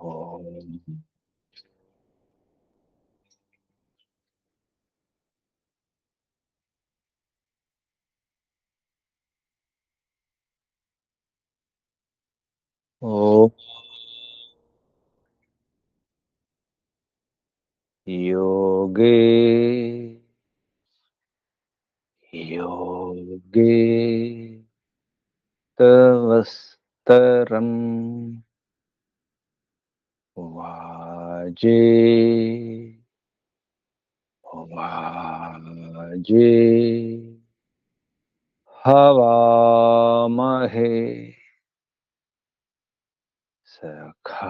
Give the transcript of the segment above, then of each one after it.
ओम। ओम योगे योगे तवस्तरम वाजे वाजे हवामहे सखाय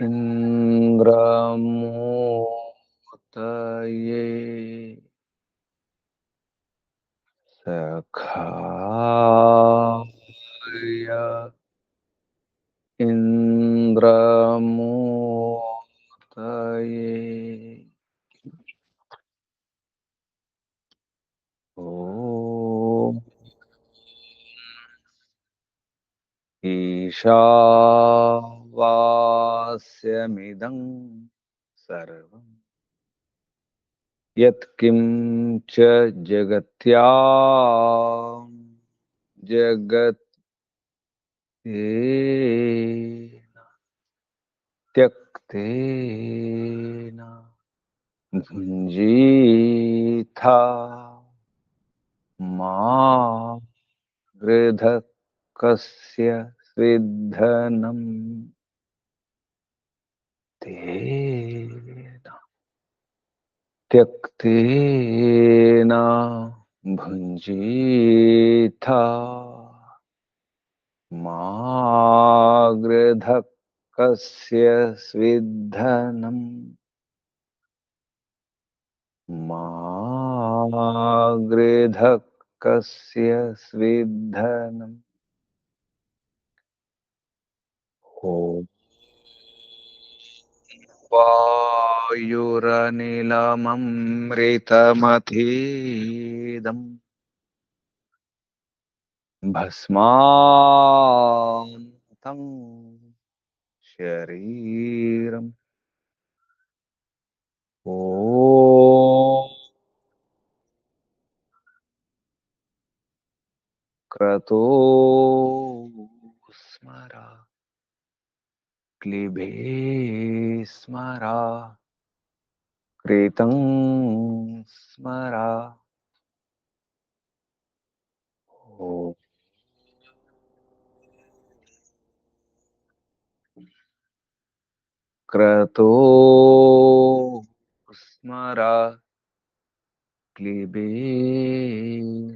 इंद्रमोतये सखाय इंद्रमोतये। ओम ईशावास्यमिदं सर्वं यत्किंच जगत्यां जगत्तेन त्यक्तेन भुञ्जीथा मा गृधकस्य स्विद्धनं तेन त्यक्तेन भुञ्जीथा मा गृधकस्य स्विद्धनं मा गृधकस्य स्विद्धनम्। ॐ वायुरनिलममृतमथीदम् भस्मान्तं शरीरम्। ॐ क्रतो स्मरा क्लिबे स्मरा कृतं स्मरा। ॐ क्रतो स्मरा क्लिबे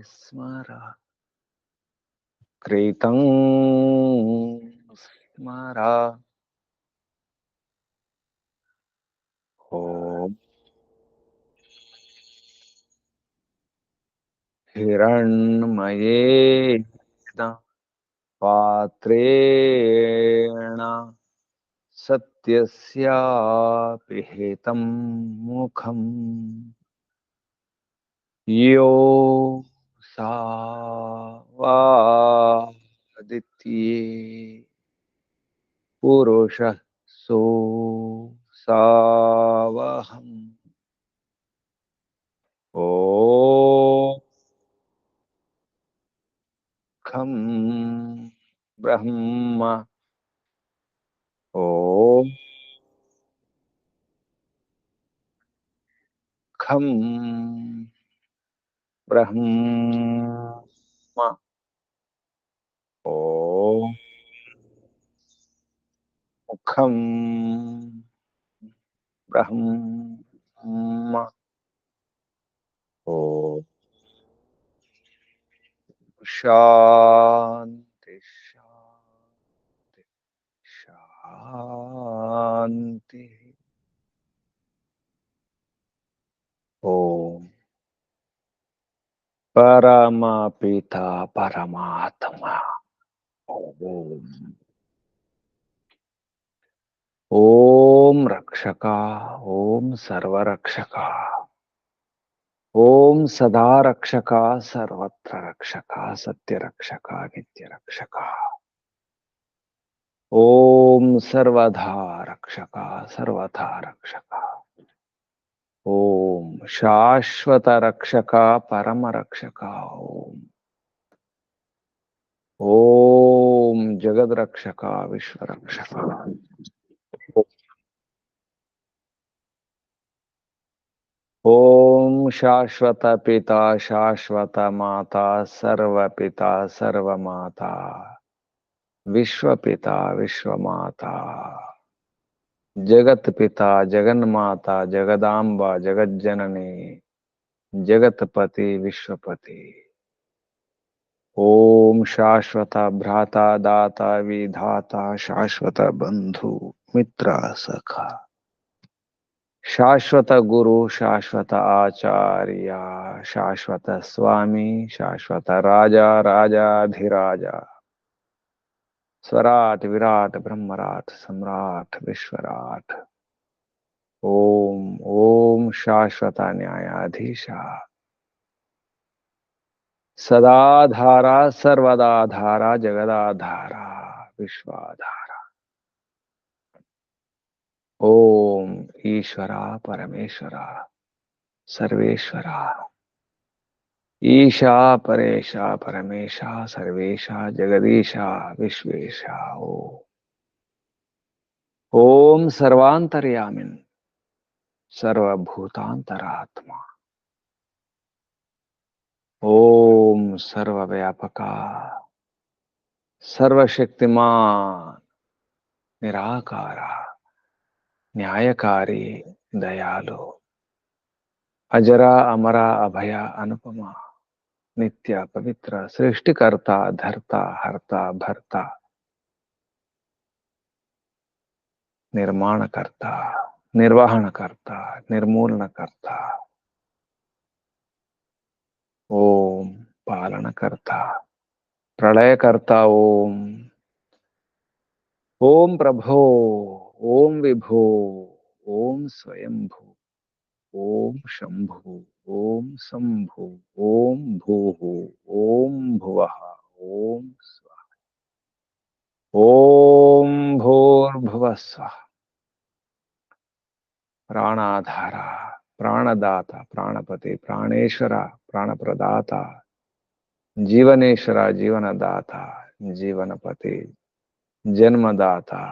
स्मरा कृतं स्मरा। ॐ हिरण्मयेन पात्रेण सत्यस्यापिहितं मुखम् यो सा वादित्ये पुरुषः सो सावहम्। ॐ खं ब्रह्म। ॐ खं ब्रह्म। ॐ मुखं ब्रह्म। ॐ शान्ति शान्ति शान्ति। ॐ परमपिता परमात्मा। ॐ ॐ रक्षका ॐ सर्वरक्षका ॐ सदा रक्षका सर्वत्र रक्षका सत्य रक्षका नित्य रक्षका। ओम सर्वधा रक्षका सर्वथा रक्षका। ओम शाश्वत रक्षका परम रक्षका। ओम ओम जगद रक्षका विश्व रक्षका। ओम शाश्वत पिता शाश्वत माता सर्व पिता सर्व माता विश्व पिता विश्व माता जगत पिता जगन माता जगदाम्बा जगत जननी जगतपति विश्वपति। ओम शाश्वत भ्राता दाता विधाता शाश्वत बंधु मित्र सखा शाश्वत गुरु शाश्वत आचार्य शाश्वत स्वामी शाश्वत राजा राजाधिराजा स्वराट विराट ब्रह्मराट सम्राट विश्वराट। ओम ओम शाश्वत न्यायाधीशा सदाधारा सर्वदाधारा जगदाधारा विश्वाधारा। ओम ईश्वरा परमेश्वरा सर्वेश्वरा ईशा परेशा परमेशा सर्वेशा जगदीशा विश्वेशा। ओम सर्वांतर्यामिन सर्वभूतांतरात्मा। ओम सर्वव्यापका सर्वशक्तिमान निराकारा न्यायकारी दयालु अजरा अमरा अभया अनुपमा नित्य पवित्र सृष्टिकर्ता धर्ता हर्ता भर्ता निर्माणकर्ता निर्वहणकर्ता निर्मूलनकर्ता। ओम पालनकर्ता प्रलयकर्ता। ओम ओम प्रभो ओम विभो ओम स्वयंभू ओम शंभु ओम शंभु ओम भूः ओम भुवः ओम स्वः ओम भूर्भुवस्सुः। प्राणाधारा प्राणदाता प्राणपति प्राणेश्वरा प्राणप्रदाता जीवनेश्वरा जीवनदाता जीवनपति जन्मदाता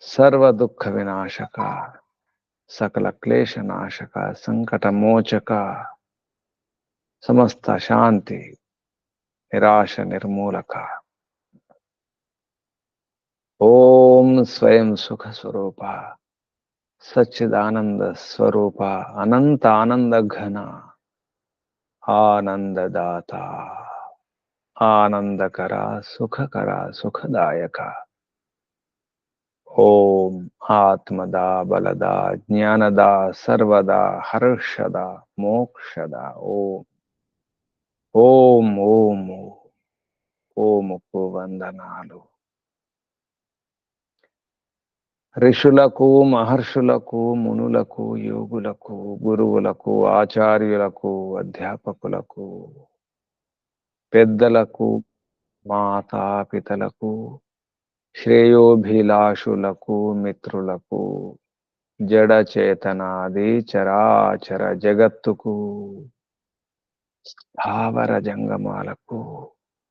सर्व दुख विनाशका सकल क्लेश नाशका संकट मोचका समस्त शांति निराश निर्मूलका। ओम स्वयं सुख स्वरूपा सच्चिदानंद स्वरूपा अनंत आनंद घना आनंददाता आनंदकरा सुखकरा सुखदायका। ओम आत्मदा बलदा ज्ञानदा सर्वदा हर्षदा मोक्षदा। ओम ఓం ఓం ఓముకు వందనాలు. ఋషులకు మహర్షులకు మునులకు యోగులకు గురువులకు ఆచార్యులకు అధ్యాపకులకు పెద్దలకు మాతాపితలకు శ్రేయోభిలాషులకు మిత్రులకు జడ చేతనాది చరాచర జగత్తుకు స్థావర జంగమాలకు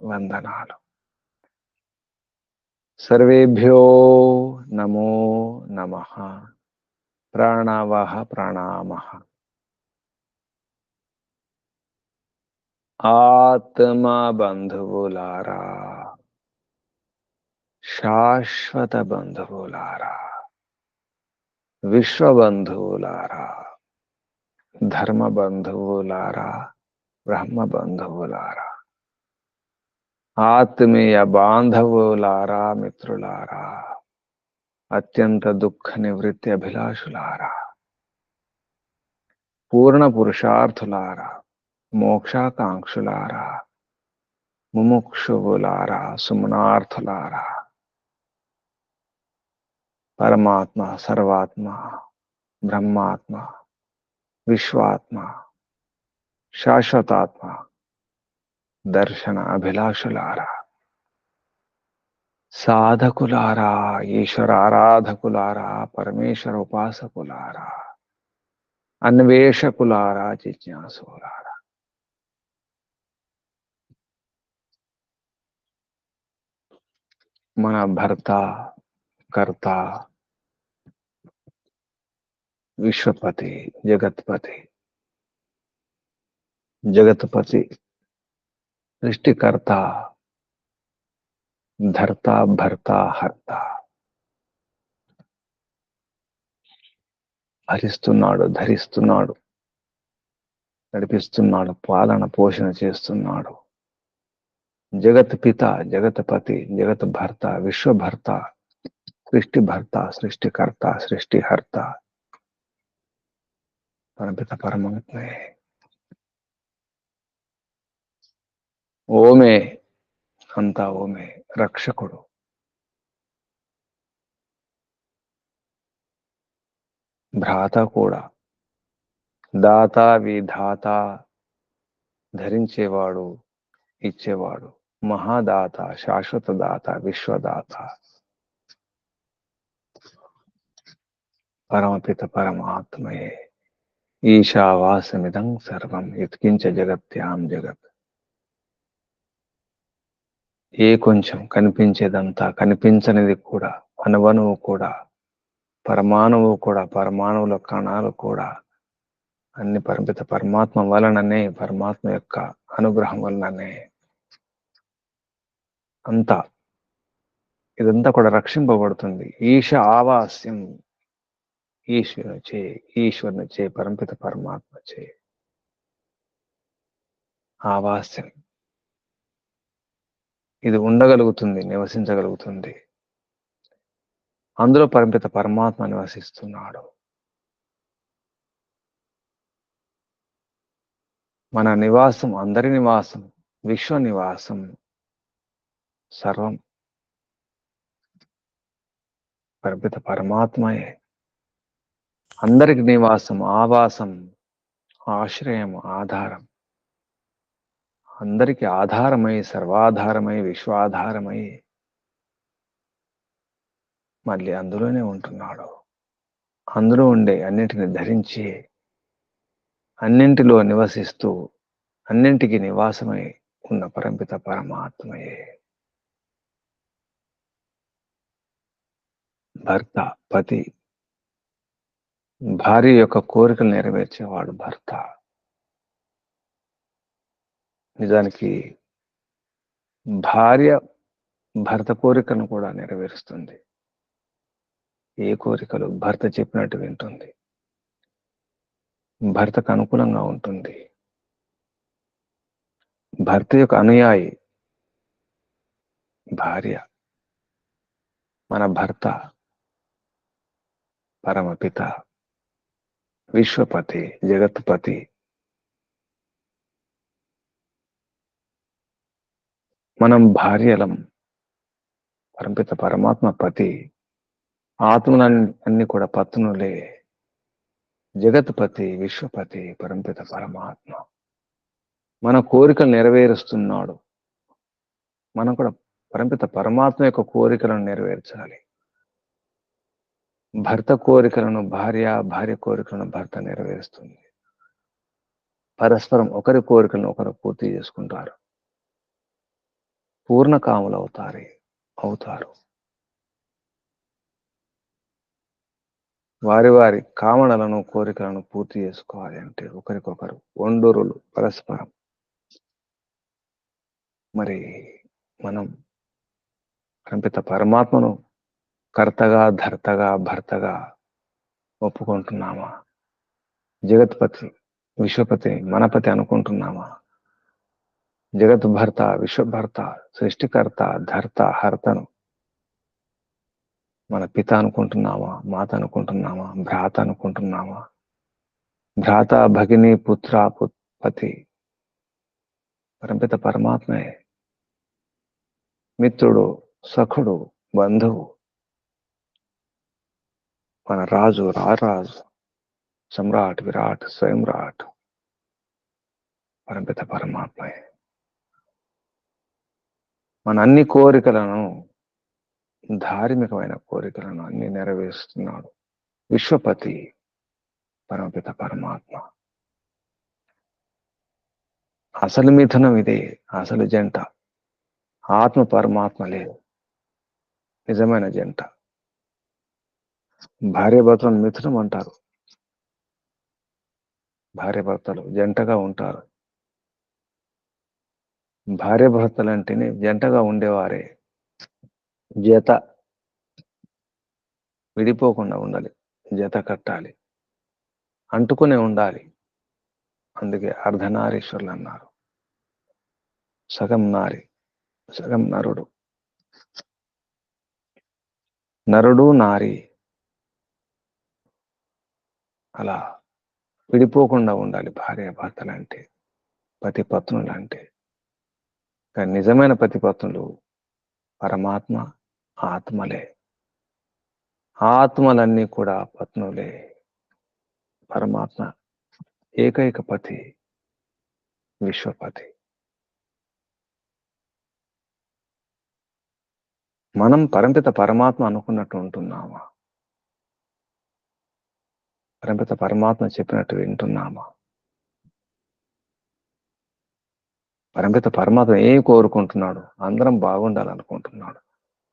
వందనాలు. सर्वेभ्यो नमो नमः प्रणवः प्रणामः. ఆత్మ బంధువులారా శాశ్వత బంధువులారా విశ్వ బంధువులారా ధర్మ బంధువులారా బ్రహ్మ బంధువులారా ఆత్మీయ బాంధవులారా మిత్రులారా అత్యంత దుఃఖ నివృత్తి అభిలాషులారా పూర్ణ పురుషార్థులారా మోక్షాకాంక్షులారా ముముక్షువులారా సుమనార్థులారా పరమాత్మ సర్వాత్మ బ్రహ్మాత్మ విశ్వాత్మ శాశ్వతాత్మ దర్శన అభిలాషులారా సాధకులారా, ఈశ్వర ఆరాధకులారా, పరమేశ్వర ఉపాసకులారా, అన్వేషకులారా, జిజ్ఞాసులారా, మన భర్త, కర్త, విశ్వపతి, జగత్పతి, జగత్పతి, సృష్టికర్త, ధర్త, భర్త, హర్త, హరిస్తున్నాడు, ధరిస్తున్నాడు, నడిపిస్తున్నాడు, పాలన పోషణ చేస్తున్నాడు. జగత్ పిత, జగత్పతి, జగత్ భర్త, విశ్వభర్త, సృష్టి భర్త, సృష్టికర్త, సృష్టిహర్త, పరపిత పరమాత్మే. ఓమే, అంతా ఓమే. రక్షకుడు, భ్రాత కూడా, దాత, విధాత, ధరించేవాడు, ఇచ్చేవాడు, మహాదాత, శాశ్వత దాత, విశ్వదాత, పరమపిత పరమాత్మయే. ఈశావాసమిదం సర్వం యత్కించ జగత్యాం జగత్. ఏ కొంచెం కనిపించేదంతా, కనిపించనిది కూడా, అణువణువు కూడా, పరమాణువు కూడా, పరమాణువుల కణాలు కూడా అన్ని పరమిత పరమాత్మ వలననే, పరమాత్మ యొక్క అనుగ్రహం వలననే అంతా, ఇదంతా కూడా రక్షింపబడుతుంది. ఈశ ఆవాస్యం, ఈశ్వరుని చే, పరమిత పరమాత్మ చే ఆవాస్యం. ఇది ఉండగలుగుతుంది, నివసించగలుగుతుంది. అందులో పరమిత పరమాత్మ నివసిస్తున్నాడు. మన నివాసం, అందరి నివాసం, విశ్వ నివాసం, సర్వం పరమిత పరమాత్మయే. అందరికి నివాసం, ఆవాసం, ఆశ్రయం, ఆధారం. అందరికి ఆధారమై, సర్వాధారమై, విశ్వాధారమై మళ్ళీ అందులోనే ఉంటున్నాడు. అందులో ఉండే అన్నింటిని ధరించి, అన్నింటిలో నివసిస్తూ, అన్నింటికి నివాసమై ఉన్న పరమిత పరమాత్మయే. భర్త, పతి, భార్య యొక్క కోరికలు నెరవేర్చేవాడు భర్త. నిజానికి భార్య భర్త కోరికను కూడా నెరవేరుస్తుంది. ఏ కోరికలు? భర్త చెప్పినట్టు వింటుంది, భర్తకు అనుకూలంగా ఉంటుంది. భర్త యొక్క అనుయాయి భార్య. మన భర్త పరమపిత, విశ్వపతి, జగత్పతి. మనం భార్యలం, పరమపిత పరమాత్మ పతి. ఆత్మలన్నీ కూడా పత్నులే. జగత్పతి, విశ్వపతి, పరమపిత పరమాత్మ మన కోరికలు నెరవేరుస్తున్నాడు. మనం కూడా పరమపిత పరమాత్మ యొక్క కోరికలను నెరవేర్చాలి. భర్త కోరికలను భార్య, భార్య కోరికలను భర్త నెరవేరుస్తుంది. పరస్పరం ఒకరి కోరికలను ఒకరు పూర్తి చేసుకుంటారు. పూర్ణకాములు అవుతారు. వారి వారి కామనలను, కోరికలను పూర్తి చేసుకోవాలి అంటే ఒకరికొకరు ఒండూరులు, పరస్పరం. మరి మనం పరమపిత పరమాత్మను కర్తగా, ధర్తగా, భర్తగా ఒప్పుకుంటున్నామా? జగత్పతి, విశ్వపతి, మనపతి అనుకుంటున్నామా? జగత్ భర్త, విశ్వభర్త, సృష్టికర్త, ధర్త, హర్తను మన పిత అనుకుంటున్నామా? మాత అనుకుంటున్నామా? భ్రాత అనుకుంటున్నామా? భ్రాత, భగిని, పుత్ర, పతి పరమపిత పరమాత్మే. మిత్రుడు, సఖుడు, బంధువు, మన రాజు, రారాజు, సమ్రాట్, విరాట్, స్వయంరాట్ పరమపిత పరమాత్మే. మన అన్ని కోరికలను ధార్మికమైన కోరికలను అన్ని నెరవేరుస్తున్నాడు. విశ్వపతి పరమపిత పరమాత్మ. అసలు మిథునం ఇదే, అసలు జంట. ఆత్మ పరమాత్మ లేదు, నిజమైన జంట. భార్యాభర్తలను మిథునం అంటారు. భార్యాభర్తలు జంటగా ఉంటారు. భార్యాభర్తలు అంటేనే జంటగా ఉండేవారే. జత విడిపోకుండా ఉండాలి, జత కట్టాలి, అంటుకునే ఉండాలి. అందుకే అర్ధనారీశ్వరులు అన్నారు. సగం నారి, సగం నరుడు. నరుడు నారి అలా విడిపోకుండా ఉండాలి భార్యాభర్తలు అంటే, పతి పత్నులు అంటే. కానీ నిజమైన పతి పత్నులు పరమాత్మ ఆత్మలే. ఆత్మలన్నీ కూడా పత్నులే. పరమాత్మ ఏకైక పతి, విశ్వపతి. మనం పరంపిత పరమాత్మ అనుకున్నట్టు ఉంటున్నామా? పరంపిత పరమాత్మ చెప్పినట్టు వింటున్నామా? పరంపిత పరమాత్మ ఏం కోరుకుంటున్నాడు? అందరం బాగుండాలనుకుంటున్నాడు.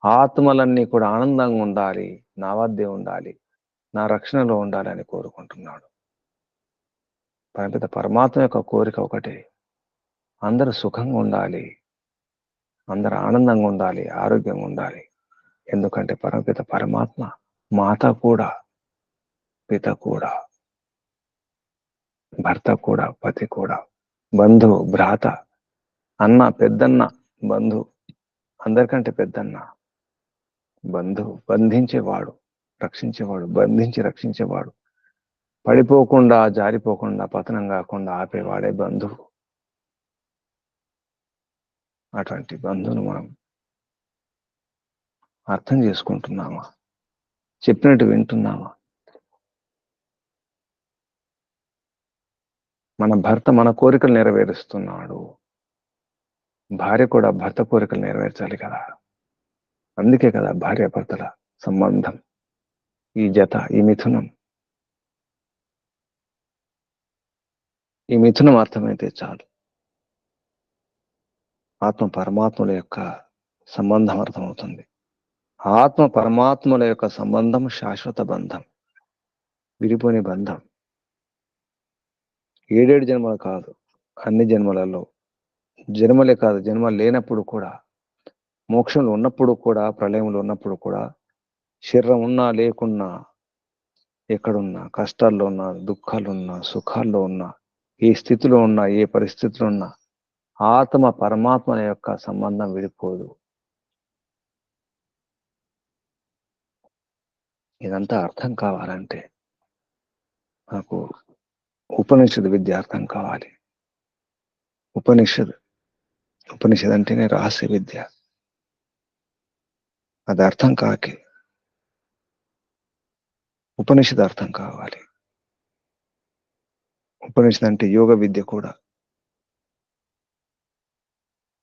ఆత్మలన్నీ కూడా ఆనందంగా ఉండాలి, నా వద్దే ఉండాలి, నా రక్షణలో ఉండాలని కోరుకుంటున్నాడు. పరంపిత పరమాత్మ యొక్క కోరిక ఒకటే, అందరూ సుఖంగా ఉండాలి, అందరూ ఆనందంగా ఉండాలి, ఆరోగ్యంగా ఉండాలి. ఎందుకంటే పరమపిత పరమాత్మ మాత కూడా, పిత కూడా, భర్త కూడా, పతి కూడా, బంధువు, భ్రాత, అన్న, పెద్దన్న, బంధు, అందరికంటే పెద్దన్న, బంధువు, బంధించేవాడు, రక్షించేవాడు, బంధించి రక్షించేవాడు, పడిపోకుండా, జారిపోకుండా, పతనం కాకుండా ఆపేవాడే బంధువు. అటువంటి బంధువును మనం అర్థం చేసుకుంటున్నామా? చెప్పినట్టు వింటున్నామా? మన భర్త మన కోరికలు నెరవేరుస్తున్నాడు, భార్య కూడా భర్త కోరికలు నెరవేర్చాలి కదా. అందుకే కదా భార్యాభర్తల సంబంధం, ఈ జత, ఈ మిథునం. ఈ మిథునం అర్థమైతే చాలు, ఆత్మ పరమాత్ముల యొక్క సంబంధం అర్థమవుతుంది. ఆత్మ పరమాత్ముల యొక్క సంబంధం శాశ్వత బంధం, విడిపోని బంధం. 7 జన్మలు కాదు, అన్ని జన్మలలో, జన్మలే కాదు, జన్మ లేనప్పుడు కూడా, మోక్షంలో ఉన్నప్పుడు కూడా, ప్రళయంలో ఉన్నప్పుడు కూడా, శరీరం ఉన్నా లేకున్నా, ఎక్కడున్నా, కష్టాల్లో ఉన్నా, దుఃఖాలున్నా, సుఖాల్లో ఉన్నా, ఏ స్థితిలో ఉన్నా, ఏ పరిస్థితిలో ఉన్నా, ఆత్మ పరమాత్మ యొక్క సంబంధం విడిపోదు. ఇదంతా అర్థం కావాలంటే నాకు ఉపనిషద్ విద్య అర్థం కావాలి. ఉపనిషద్ అంటేనే రహస్య విద్య. అది అర్థం కాకే ఉపనిషద్ అర్థం కావాలి. ఉపనిషద్ అంటే యోగ విద్య కూడా.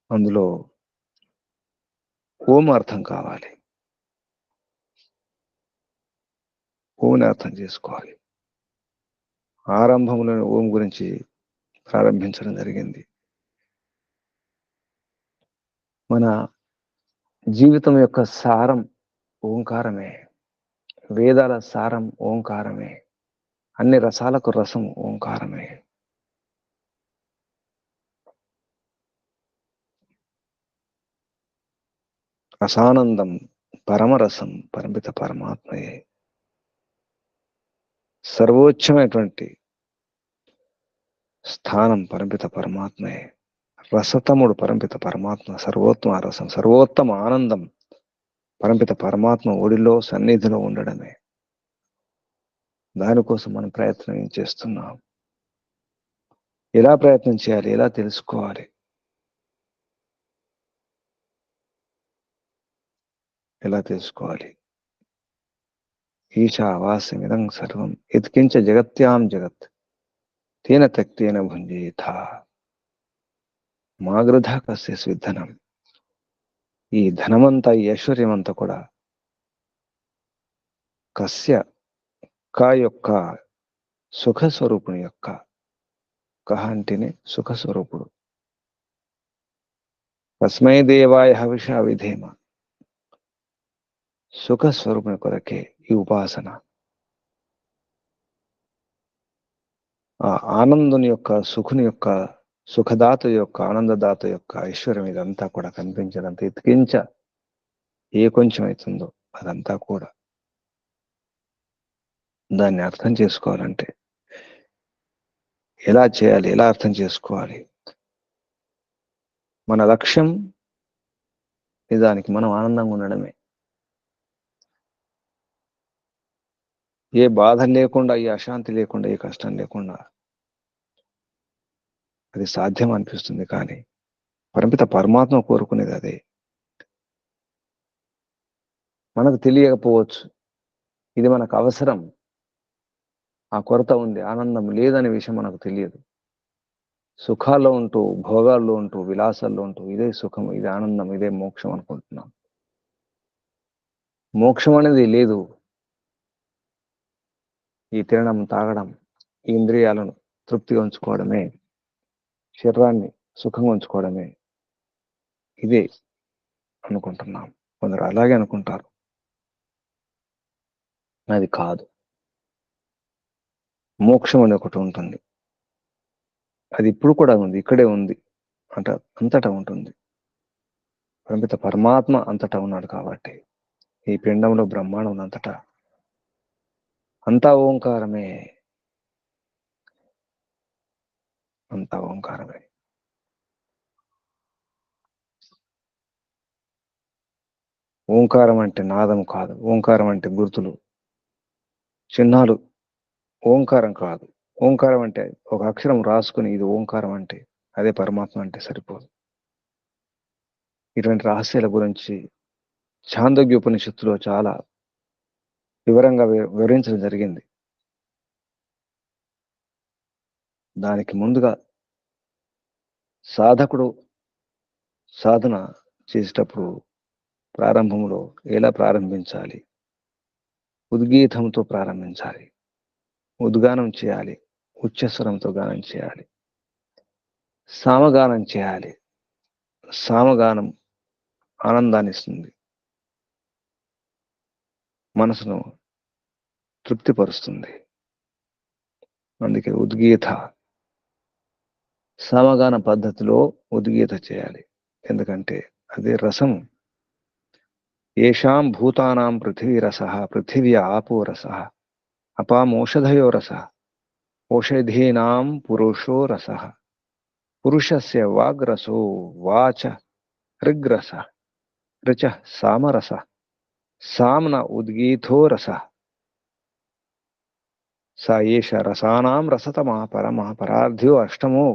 అందులో ఓం అర్థం కావాలి, ఓంని అర్థం చేసుకోవాలి. ఆరంభంలోని ఓం గురించి ప్రారంభించడం జరిగింది. మన జీవితం యొక్క సారం ఓంకారమే, వేదాల సారం ఓంకారమే, అన్ని రసాలకు రసం ఓంకారమే. రసానందం పరమరసం పరమిత పరమాత్మయే. సర్వోచ్చమైనటువంటి స్థానం పరమిత పరమాత్మయే. రసతముడు పరమిత పరమాత్మ, సర్వోత్తమ రసం, సర్వోత్తమ ఆనందం పరమిత పరమాత్మ ఒడిలో సన్నిధిలో ఉండడమే. దానికోసం మనం ప్రయత్నం చేస్తున్నాం. ఎలా ప్రయత్నం చేయాలి, ఎలా తెలుసుకోవాలి, ఎలా తెలుసుకోవాలి? ఈశావాస్యమిదం సర్వం యత్కించ జగత్యాం జగత్ తేన తక్తేన భుంజేథ మాగృధ కస్య స్విద్ధనం. ఈ ధనమంతా, ఈ ఐశ్వర్యమంతా కూడా కస్య క యొక్క సుఖ స్వరూపుని యొక్క, కహ అంటేనే సుఖ స్వరూపుడు. తస్మై దేవాయ హవిష విధేమ, సుఖ స్వరూపుని కొరకే ఈ ఉపాసన. ఆ ఆనందుని యొక్క, సుఖుని యొక్క, సుఖదాత యొక్క, ఆనందదాత యొక్క ఐశ్వర్యం ఇదంతా కూడా కనిపించడంత ఎతికించ ఏ కొంచెం అవుతుందో అదంతా కూడా దాన్ని అర్థం చేసుకోవాలంటే ఎలా చేయాలి, ఎలా అర్థం చేసుకోవాలి? మన లక్ష్యం నిజానికి మనం ఆనందంగా ఉండడమే. ఏ బాధ లేకుండా, ఏ అశాంతి లేకుండా, ఏ కష్టం లేకుండా అది సాధ్యం అనిపిస్తుంది. కానీ పరమిత పరమాత్మ కోరుకునేది అదే. మనకు తెలియకపోవచ్చు, ఇది మనకు అవసరం, ఆ కొరత ఉంది, ఆనందం లేదనే విషయం మనకు తెలియదు. సుఖాల్లో ఉంటూ, భోగాల్లో ఉంటూ, విలాసాల్లో ఉంటూ ఇదే సుఖం, ఇదే ఆనందం, ఇదే మోక్షం అనుకుంటున్నాం. మోక్షం అనేది లేదు. ఈ తినడం, తాగడం, ఈ ఇంద్రియాలను తృప్తిగా ఉంచుకోవడమే, శరీరాన్ని సుఖంగా ఉంచుకోవడమే ఇదే అనుకుంటున్నాం. కొందరు అలాగే అనుకుంటారు. అది కాదు. మోక్షం అనే ఒకటి ఉంటుంది. అది ఇప్పుడు కూడా ఉంది, ఇక్కడే ఉంది, అంతటా ఉంటుంది. పరమిత పరమాత్మ అంతటా ఉన్నాడు కాబట్టి ఈ పిండంలో బ్రహ్మాండం అంతటా అంతా ఓంకారమే, అంతా ఓంకారమే. ఓంకారం అంటే నాదం కాదు, ఓంకారం అంటే గుర్తులు, చిహ్నాలు. ఓంకారం కాదు. ఓంకారం అంటే ఒక అక్షరం రాసుకుని ఇది ఓంకారం అంటే అదే పరమాత్మ అంటే సరిపోదు. ఇటువంటి రహస్యాల గురించి ఛాందోగ్య ఉపనిషత్తులో చాలా వివరంగా వివరించడం జరిగింది. దానికి ముందుగా సాధకుడు సాధన చేసేటప్పుడు ప్రారంభంలో ఎలా ప్రారంభించాలి? ఉద్గీతంతో ప్రారంభించాలి, ఉద్గానం చేయాలి, ఉచ్చస్వరంతో గానం చేయాలి, సామగానం చేయాలి. సామగానం ఆనందాన్ని ఇస్తుంది, మనసును తృప్తిపరుస్తుంది. అందుకే ఉద్గీత, సామగాన పద్ధతిలో ఉద్గీత చేయాలి. ఎందుకంటే అదే రసం. ఏషాం భూతానాం పృథివీరస, పృథివ్యా ఆపో రస, అపామోషధయో రస, ఓషధీనాం పురుషో రస, పురుషస్య వాగ్రసో వాచ ఋగ్రస, రుచ సామరస, సామ్న ఉద్గీతో రస, స ఏష రసానాం రసతమః పరమః పరార్థ్యో అష్టమో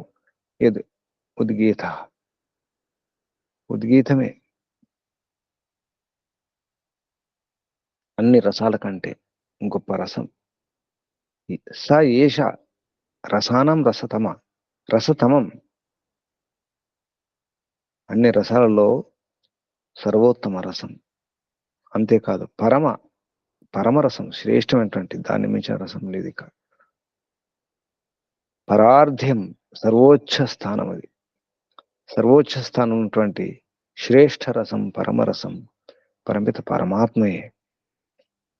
యద్ ఉద్గీత. ఉద్గీతమే అన్ని రసాల కంటే గొప్ప రసం. స ఏష రసానాం రసతమం, అన్ని రసాలలో సర్వోత్తమ రసం. అంతేకాదు పరమరసం, శ్రేష్టమైనటువంటి దాన్ని మించిన రసం లేదు. ఇక పరార్థ్యం, సర్వోచ్చ స్థానం. అది సర్వోచ్చ స్థానం ఉన్నటువంటి శ్రేష్ఠ రసం, పరమరసం పరమిత పరమాత్మయే.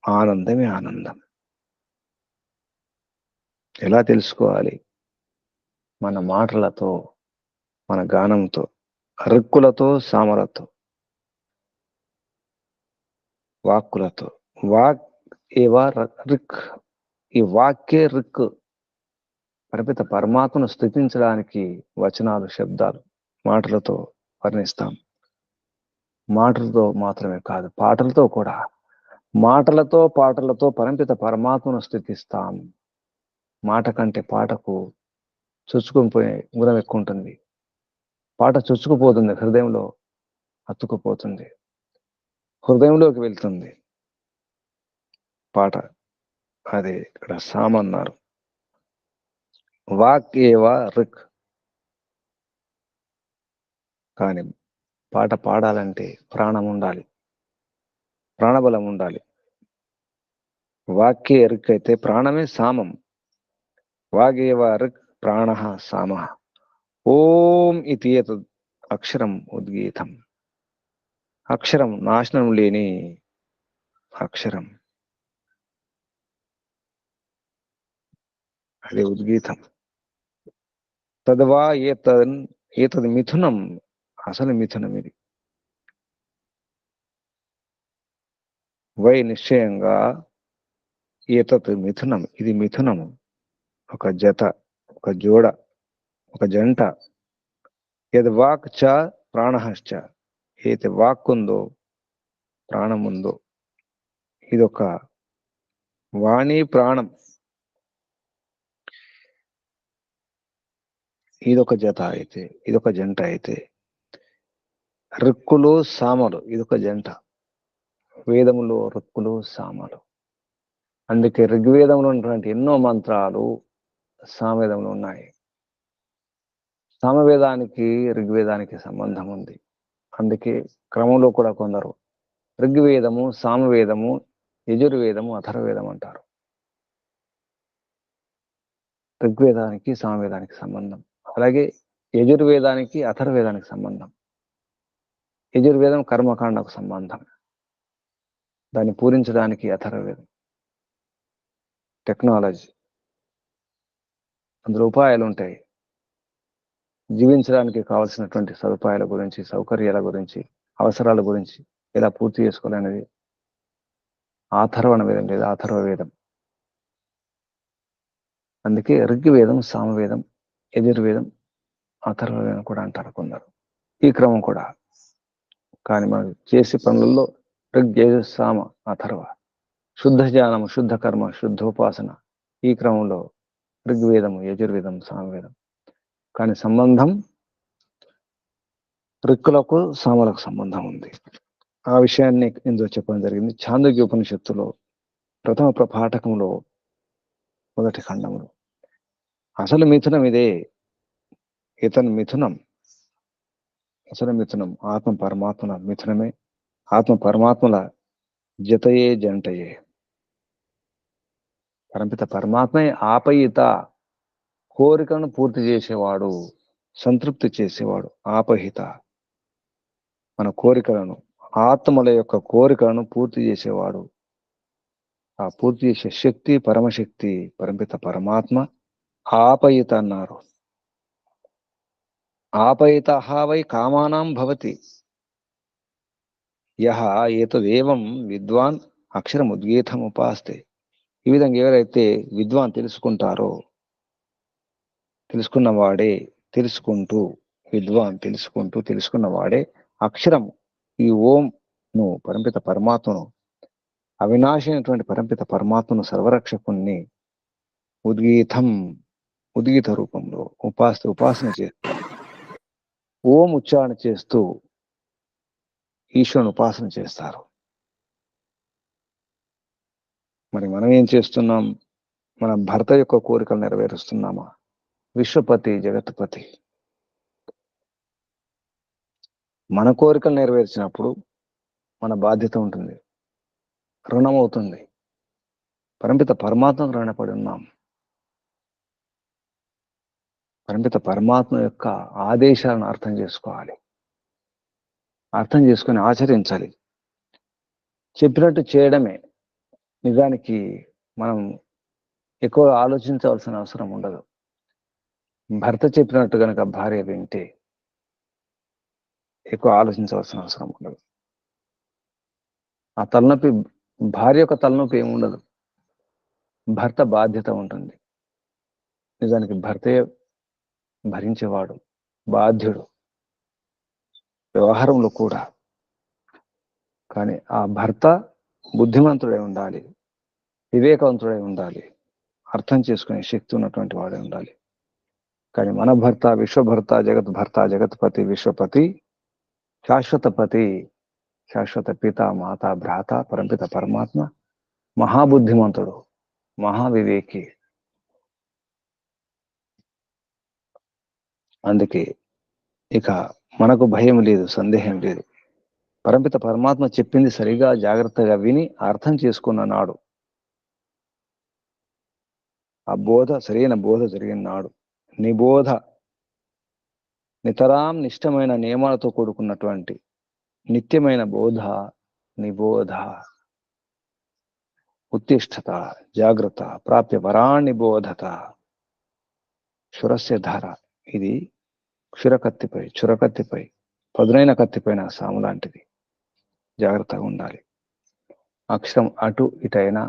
ఆనందమే ఆనందం. ఎలా తెలుసుకోవాలి? మన మాటలతో, మన గానంతో, రిక్కులతో, సామలతో, వాక్కులతో. వాక్ ఏవా రిక్, ఈ వాక్యే రిక్. పరమిత పరమాత్మను స్థుతించడానికి వచనాలు, శబ్దాలు, మాటలతో వర్ణిస్తాం. మాటలతో మాత్రమే కాదు, పాటలతో కూడా. మాటలతో, పాటలతో పరమిత పరమాత్మను స్థుతిస్తాం. మాట కంటే పాటకు చొచ్చుకొని పోయే గుణం ఎక్కువ ఉంటుంది. పాట చొచ్చుకుపోతుంది, హృదయంలో హత్తుకుపోతుంది, హృదయంలోకి వెళ్తుంది పాట. అదే ఇక్కడ సామన్నారు. వాక్ ఏవా రిక్. కానీ పాట పాడాలంటే ప్రాణం ఉండాలి, ప్రాణబలం ఉండాలి. వాక్యే రిక్ అయితే ప్రాణమే సామం. వాగేవ రిక్ ప్రాణ సామ. ఓం ఇది ఏతద్ అక్షరం ఉద్గీతం. అక్షరం నాశనం లేని అక్షరం, అదే ఉద్గీతం. తద్వా ఏతద్ మిథునం, అసలు మిథునం ఇది. వై నిశ్చయంగా, ఏతత్ మిథునం, ఇది మిథునము, ఒక జత, ఒక జోడ, ఒక జంట. యద్ వాక్ చ ప్రాణశ్చ, ఏది వాక్ ఉందో ప్రాణం ఉందో, ఇదొక వాణి ప్రాణం, ఇదొక జత అయితే, ఇదొక జంట అయితే, రుక్కులు సామలు, ఇదొక జంట. వేదములో రుక్కులు సామలు. అందుకే ఋగ్వేదంలో ఉన్నటువంటి ఎన్నో మంత్రాలు సామవేదంలో ఉన్నాయి. సామవేదానికి ఋగ్వేదానికి సంబంధం ఉంది. అందుకే క్రమంలో కూడా కొందరు ఋగ్వేదము, సామవేదము, యజుర్వేదము, అథర్వవేదం అంటారు. ఋగ్వేదానికి సామవేదానికి సంబంధం, అలాగే యజుర్వేదానికి అథర్వవేదానికి సంబంధం. యజుర్వేదం కర్మకాండకు సంబంధం, దాన్ని పూరించడానికి అథర్వవేదం. టెక్నాలజీ, అందులో ఉపాయాలు ఉంటాయి. జీవించడానికి కావలసినటువంటి సదుపాయాల గురించి, సౌకర్యాల గురించి, అవసరాల గురించి ఎలా పూర్తి చేసుకోవాలనేది ఆథర్వణ వేదం లేదా అథర్వవేదం. అందుకే ఋగ్వేదం, సామవేదం, యజుర్వేదం, అథర్వవేదం కూడా అంటారు కొందరు. ఈ క్రమం కూడా. కానీ మనం చేసే పనులలో ఋగ్, యజు, సామ, అథర్వ, శుద్ధ జ్ఞానము, శుద్ధ కర్మ, శుద్ధోపాసన, ఈ క్రమంలో ఋగ్వేదము, యజుర్వేదం, సామవేదం. కానీ సంబంధం ఋక్కులకు, సామలకు సంబంధం ఉంది. ఆ విషయాన్ని ఇందులో చెప్పడం జరిగింది. ఛాందోగ్య ఉపనిషత్తులో ప్రథమ పాఠకంలో మొదటి ఖండములు. అసలు మిథునం ఇదే, ఇతను మిథునం, అసలు మిథునం ఆత్మ పరమాత్మల మిథునమే. ఆత్మ పరమాత్మల జతయే, జంటయే. పరంపిత పరమాత్మే ఆపయిత, కోరికను పూర్తి చేసేవాడు, సంతృప్తి చేసేవాడు. ఆపహిత, మన కోరికలను, ఆత్మల యొక్క కోరికలను పూర్తి చేసేవాడు. ఆ పూర్తి చేసే శక్తి, పరమశక్తి పరంపిత పరమాత్మ ఆపయిత అన్నారు. ఆపయిత వై కామానాం భవతి యహ ఏతదేవం విద్వాన్ అక్షరం ఉద్గీతం ఉపాస్తే. ఈ విధంగా ఎవరైతే విద్వాన్ తెలుసుకుంటారో, తెలుసుకున్నవాడే, తెలుసుకుంటూ, విద్వాన్ తెలుసుకుంటూ, తెలుసుకున్నవాడే అక్షరం, ఈ ఓంను, పరంపిత పరమాత్మను, అవినాశి అయినటువంటి పరంపిత పరమాత్మను, సర్వరక్షకుణ్ణి ఉద్గీతం, ఉద్గీత రూపంలో ఉపాసన చేస్తారు. ఓం ఉచ్చారణ చేస్తూ ఈశ్వరుని ఉపాసన చేస్తారు. మరి మనం ఏం చేస్తున్నాం? మన భర్త యొక్క కోరికలు నెరవేరుస్తున్నామా? విశ్వపతి, జగత్పతి మన కోరికలు నెరవేర్చినప్పుడు మన బాధ్యత ఉంటుంది, రుణం అవుతుంది. పరంపిత పరమాత్మకు రుణపడి ఉన్నాం. పరంపిత పరమాత్మ యొక్క ఆదేశాలను అర్థం చేసుకోవాలి, అర్థం చేసుకొని ఆచరించాలి. చెప్పినట్టు చేయడమే. నిజానికి మనం ఎక్కువ ఆలోచించవలసిన అవసరం ఉండదు. భర్త చెప్పినట్టు కనుక భార్య వింటే ఎక్కువ ఆలోచించవలసిన అవసరం ఉండదు. ఆ తలనొప్పి, భార్య యొక్క తలనొప్పి ఏమి ఉండదు, భర్త బాధ్యత ఉంటుంది. నిజానికి భర్తే భరించేవాడు, బాధ్యుడు వ్యవహారంలో కూడా. కానీ ఆ భర్త బుద్ధిమంతుడై ఉండాలి, వివేకవంతుడై ఉండాలి, అర్థం చేసుకునే శక్తి ఉన్నటువంటి వాడే ఉండాలి. కానీ మన భర్త విశ్వభర్త, జగద్భర్త, జగత్పతి, విశ్వపతి, శాశ్వతపతి, శాశ్వత పిత, మాత, భ్రాత, పరంపిత పరమాత్మ మహాబుద్ధిమంతుడు, మహావివేకి. అందుకే ఇక మనకు భయం లేదు, సందేహం లేదు. పరంపిత పరమాత్మ చెప్పింది సరిగా జాగ్రత్తగా విని అర్థం చేసుకున్న నాడు ఆ బోధ సరైన బోధ జరిగిన నాడు నిబోధ నితరాం నిష్టమైన నియమాలతో కూడుకున్నటువంటి నిత్యమైన బోధ నిబోధ ఉత్తిష్టత జాగ్రత్త ప్రాప్య వరాణి బోధత క్షురస్య ధార. ఇది చురకత్తిపై పదునైన కత్తిపైన సాము లాంటిది. జాగ్రత్తగా ఉండాలి. అక్షరం అటు ఇటైనా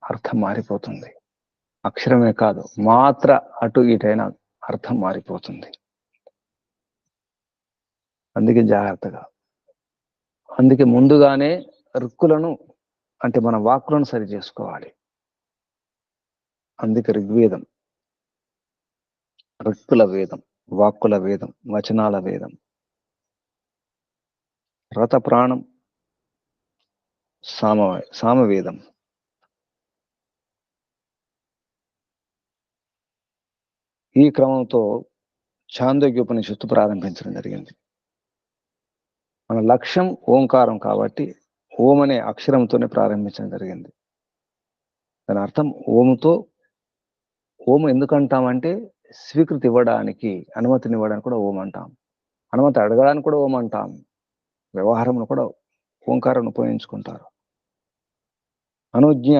అర్థం మారిపోతుంది. అక్షరమే కాదు, మాత్ర అటు ఇటైనా అర్థం మారిపోతుంది. అందుకే జాగ్రత్తగా, అందుకే ముందుగానే రుక్కులను అంటే మన వాక్కులను సరి చేసుకోవాలి. అందుకే ఋగ్వేదం రుక్కుల వేదం, వాక్కుల వేదం, వచనాల వేదం. రథ ప్రాణం సామవేదం. ఈ క్రమంతో ఛాందోగ్యోపనిషత్తు ప్రారంభించడం జరిగింది. మన లక్ష్యం ఓంకారం కాబట్టి ఓం అనే అక్షరంతోనే ప్రారంభించడం జరిగింది. దాని అర్థం ఓముతో. ఓం ఎందుకంటామంటే స్వీకృతి ఇవ్వడానికి, అనుమతిని ఇవ్వడానికి కూడా ఓం అంటాం. అనుమతి అడగడానికి కూడా ఓం అంటాం. వ్యవహారంలో కూడా ఓంకారం ఉపయోగించుకుంటారు. అనుజ్ఞ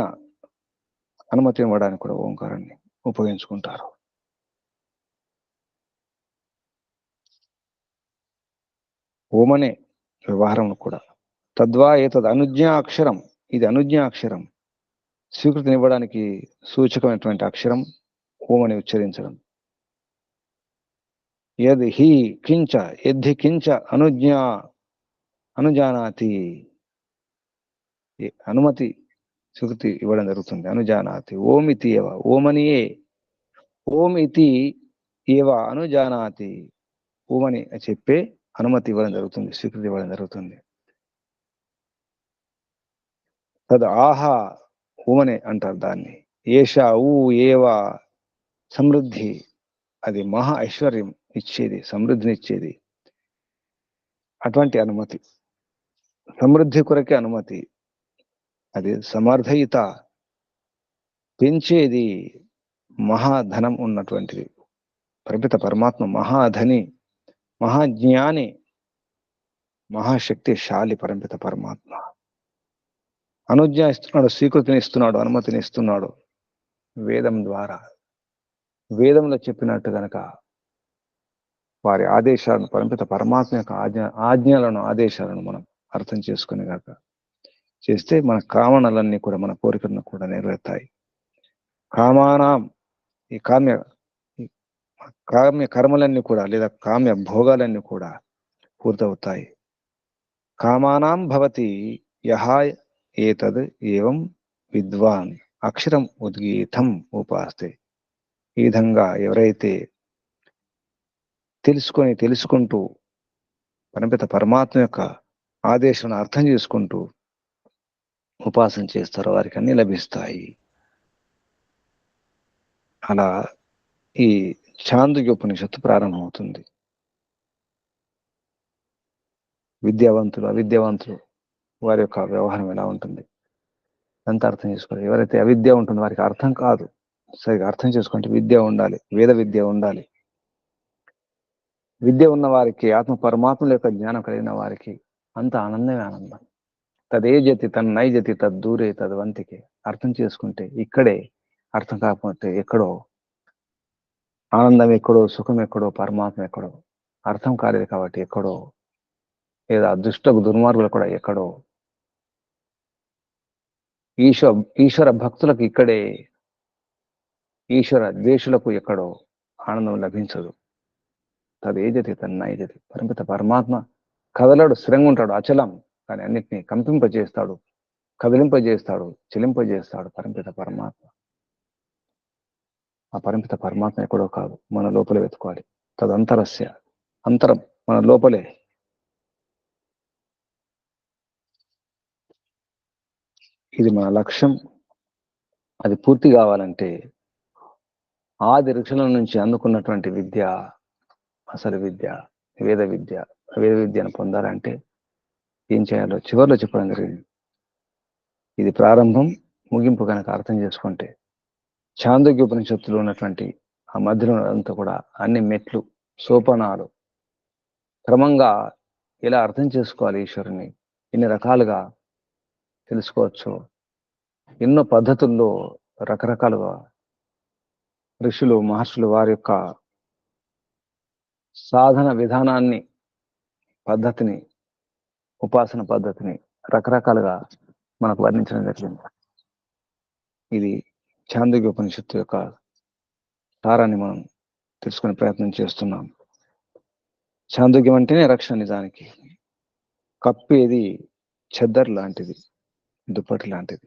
అనుమతి ఇవ్వడానికి కూడా ఓంకారాన్ని ఉపయోగించుకుంటారు. ఓమనే వ్యవహారంలో కూడా. తద్వా ఏతద్ అనుజ్ఞా అక్షరం, ఇది అనుజ్ఞా అక్షరం. స్వీకృతిని ఇవ్వడానికి సూచకమైనటువంటి అక్షరం ఓమని ఉచ్చరించడం. యద్ హి కించ యద్ధి కించ అనుజానాతి, అనుమతి స్వీకృతి ఇవ్వడం జరుగుతుంది. అనుజానాతి ఓమితి ఏవ, ఓమనియే ఓం ఇతి ఏవ అనుజానాతి, ఓమని చెప్పే అనుమతి ఇవ్వడం జరుగుతుంది, స్వీకృతి ఇవ్వడం జరుగుతుంది. తద్ ఆహా ఓమనే అంటారు దాన్ని. ఏష ఊ ఏవ సమృద్ధి, అది మహా ఐశ్వర్యం ఇచ్చేది, సమృద్ధిని ఇచ్చేది. అటువంటి అనుమతి, సమృద్ధి కొరకే అనుమతి. అది సమర్థయిత, పెంచేది, మహాధనం ఉన్నటువంటిది. పరిపిత పరమాత్మ మహాధని, మహాజ్ఞాని, మహాశక్తిశాలి పరంపిత పరమాత్మ. అనుజ్ఞ ఇస్తున్నాడు, స్వీకృతిని ఇస్తున్నాడు, అనుమతిని ఇస్తున్నాడు వేదం ద్వారా. వేదంలో చెప్పినట్టు గనక వారి ఆదేశాలను, పరంపిత పరమాత్మ యొక్క ఆజ్ఞలను, ఆదేశాలను మనం అర్థం చేసుకుని గాక చేస్తే మన కామనలన్నీ కూడా, మన కోరికలను కూడా నెరవేరుతాయి. కామానాం, ఈ కామ్య కర్మలన్నీ కూడా లేదా కామ్య భోగాలన్నీ కూడా పూర్తవుతాయి. కామానాం భవతి యహ ఏతద్ ఏవం విద్వాన్ అక్షరం ఉద్గీతం ఉపాస్తే. ఈ విధంగా ఎవరైతే తెలుసుకుంటూ పరమపిత పరమాత్మ యొక్క ఆదేశాలను అర్థం చేసుకుంటూ ఉపాసన చేస్తారో వారికి అన్ని లభిస్తాయి. అలా ఈ ఛాందోగ్యోపనిషత్తు ప్రారంభమవుతుంది. విద్యావంతులు, అవిద్యావంతులు వారి యొక్క వ్యవహారం ఎలా ఉంటుంది అంత అర్థం చేసుకోవాలి. ఎవరైతే అవిద్య ఉంటుందో వారికి అర్థం కాదు. సరిగా అర్థం చేసుకుంటే విద్య ఉండాలి, వేద విద్య ఉండాలి. విద్య ఉన్న వారికి, ఆత్మ పరమాత్మల యొక్క జ్ఞానం కలిగిన వారికి అంత ఆనందమే ఆనందం. తదేజతి తన్నైజతి తద్దూరే తద్వంతికి. అర్థం చేసుకుంటే ఇక్కడే, అర్థం కాకపోతే ఎక్కడో. ఆనందం ఎక్కడో, సుఖం ఎక్కడో, పరమాత్మ ఎక్కడో. అర్థం కాలేదు కాబట్టి ఎక్కడో, లేదా దుర్మార్గులు కూడా ఎక్కడో. ఈశ్వర భక్తులకు ఇక్కడే, ఈశ్వర ద్వేషులకు ఎక్కడో ఆనందం లభించదు. తదేజతి తన్నైజతి. పరమిత పరమాత్మ కదలడు, స్థిరంగా ఉంటాడు, అచలం. కానీ అన్నిటినీ కంపింపజేస్తాడు, కదిలింపజేస్తాడు, చెలింపజేస్తాడు పరమిత పరమాత్మ. ఆ పరమిత పరమాత్మ ఎక్కడో కాదు, మన లోపలే వెతుకోవాలి. తదంతరస్య, అంతరం మన లోపలే. ఇది మన లక్ష్యం. అది పూర్తి కావాలంటే ఆది ఋషుల నుంచి అందుకున్నటువంటి విద్య, అసలు విద్య, వేద విద్యను పొందాలంటే ఏం చేయాలో చివరిలో చెప్పడం జరిగింది. ఇది ప్రారంభం, ముగింపు కనుక అర్థం చేసుకుంటే చాందోగ్య ఉపనిషత్తులో ఉన్నటువంటి ఆ మధ్యలో అంతా కూడా అన్ని మెట్లు, సోపానాలు క్రమంగా ఎలా అర్థం చేసుకోవాలి ఈశ్వరుని, ఎన్ని రకాలుగా తెలుసుకోవచ్చు, ఎన్నో పద్ధతుల్లో రకరకాలుగా ఋషులు మహర్షులు వారి యొక్క సాధన విధానాన్ని, పద్ధతిని, ఉపాసన పద్ధతిని రకరకాలుగా మనకు వర్ణించడం జరిగింది. ఇది చాందోగ్య ఉపనిషత్తు యొక్క సారాన్ని మనం తెలుసుకునే ప్రయత్నం చేస్తున్నాం. చాందోగ్యం అంటేనే రక్షణ. నిజానికి కప్పేది చెద్దర్ లాంటిది, దుప్పటి లాంటిది.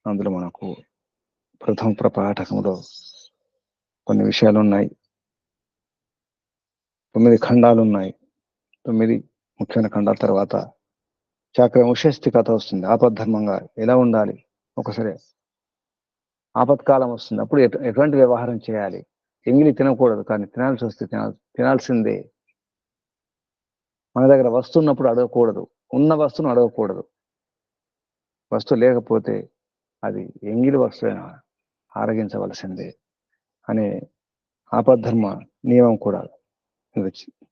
అందులో మనకు ప్రథమ ప్రపాఠకంలో కొన్ని విషయాలు ఉన్నాయి, 9 ఖండాలు ఉన్నాయి. 9 ముఖ్యమైన ఖండాల తర్వాత చక్రం ఉషస్థి కథ వస్తుంది. ఆపద్ధర్మంగా ఎలా ఉండాలి, ఒకసారి ఆపత్కాలం వస్తుంది, అప్పుడు ఎటువంటి వ్యవహారం చేయాలి. ఎంగిలి తినకూడదు, కానీ తినాల్సి వస్తే తినాల్సిందే. మన దగ్గర వస్తువు ఉన్నప్పుడు అడగకూడదు, ఉన్న వస్తువును అడగకూడదు. వస్తువు లేకపోతే అది ఎంగిలి వస్తువైనా ఆరగించవలసిందే అనే ఆపద్ధర్మ నియమం కూడా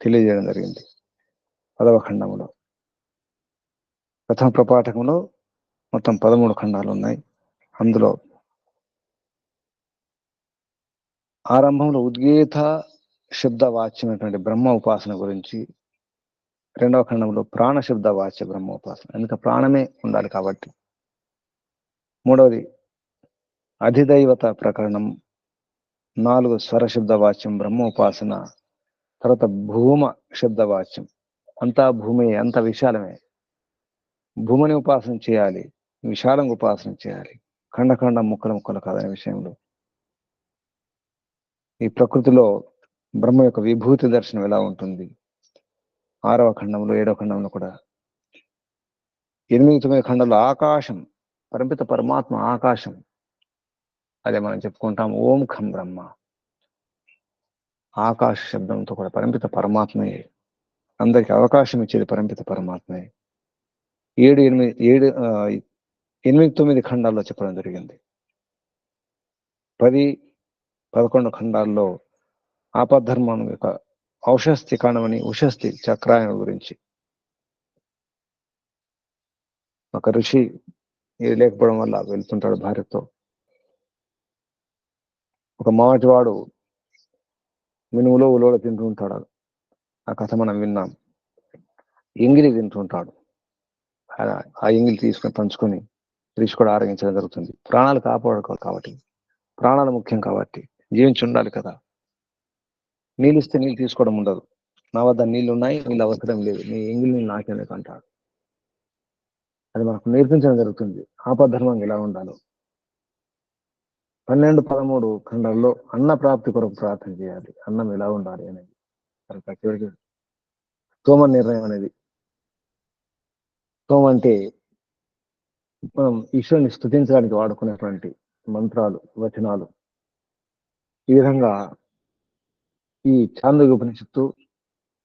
తెలియజేయడం జరిగింది 10వ ఖండంలో. ప్రథమ ప్రపాఠకంలో మొత్తం 13 ఖండాలు ఉన్నాయి. అందులో ఆరంభంలో ఉద్గీత శబ్ద వాచ్యమైనటువంటి బ్రహ్మ ఉపాసన గురించి, 2వ ఖండంలో ప్రాణ శబ్ద వాచ్య బ్రహ్మ ఉపాసన, ఎందుకంటే ప్రాణమే ఉండాలి కాబట్టి. 3వది అధిదైవత ప్రకరణం, 4 స్వర శబ్ద వాచ్యం బ్రహ్మ ఉపాసన, తర్వాత భూమ శబ్ద వాచ్యం, అంతా భూమి, అంత విశాలమే, భూమిని ఉపాసన చేయాలి, విశాలంగా ఉపాసన చేయాలి, ఖండ ముక్కలు కాదనే విషయంలో. ఈ ప్రకృతిలో బ్రహ్మ యొక్క విభూతి దర్శనం ఎలా ఉంటుంది, 6వ ఖండంలో 7వ ఖండంలో కూడా. 8, 9 ఖండంలో ఆకాశం, పరమిత పరమాత్మ ఆకాశం, అదే మనం చెప్పుకుంటాం ఓం ఖం బ్రహ్మ. ఆకాశ శబ్దంతో కూడా పరమిత పరమాత్మయే, అందరికి అవకాశం ఇచ్చేది పరమిత పరమాత్మయే. 8, 9 ఖండాల్లో చెప్పడం జరిగింది. 10, 11 ఖండాల్లో ఆపద్ధర్మం యొక్క ఔషస్థి కాండమని, ఉషస్థి చక్రాయణ గురించి. ఒక ఋషి ఇది లేకపోవడం వల్ల వెళ్తుంటాడు భార్యతో. ఒక మాటివాడు మినుములో ఉలోలో తింటూ ఉంటాడు. ఆ కథ మనం విన్నాం. ఎంగిలి తింటుంటాడు. ఆ ఎంగిలి తీసుకొని పంచుకొని ఋషి కూడా ఆరగించడం జరుగుతుంది. ప్రాణాలు కాపాడుకోవాలి కాబట్టి, ప్రాణాలు ముఖ్యం కాబట్టి, జీవించి ఉండాలి కదా. నీళ్ళు ఇస్తే నీళ్ళు తీసుకోవడం ఉండదు. నా వద్ద నీళ్ళు ఉన్నాయి, నీళ్ళు అవసరం లేదు, నీ ఎంగిలి నీళ్ళు నాకేందుకు అంటాడు. అది మనకు నేర్పించడం జరుగుతుంది ఆపద్ధర్మం ఎలా ఉండాలో. 12, 13 ఖండాల్లో అన్న ప్రాప్తి కొరకు ప్రార్థన చేయాలి. అన్నం ఎలా ఉండాలి అనేది చివరికి స్తోమ నిర్ణయం అనేది. స్తోమ అంటే మనం ఈశ్వరుని స్తుతించడానికి వాడుకునేటువంటి మంత్రాలు, వచనాలు. ఈ విధంగా ఈ చాందోగ్య ఉపనిషత్తు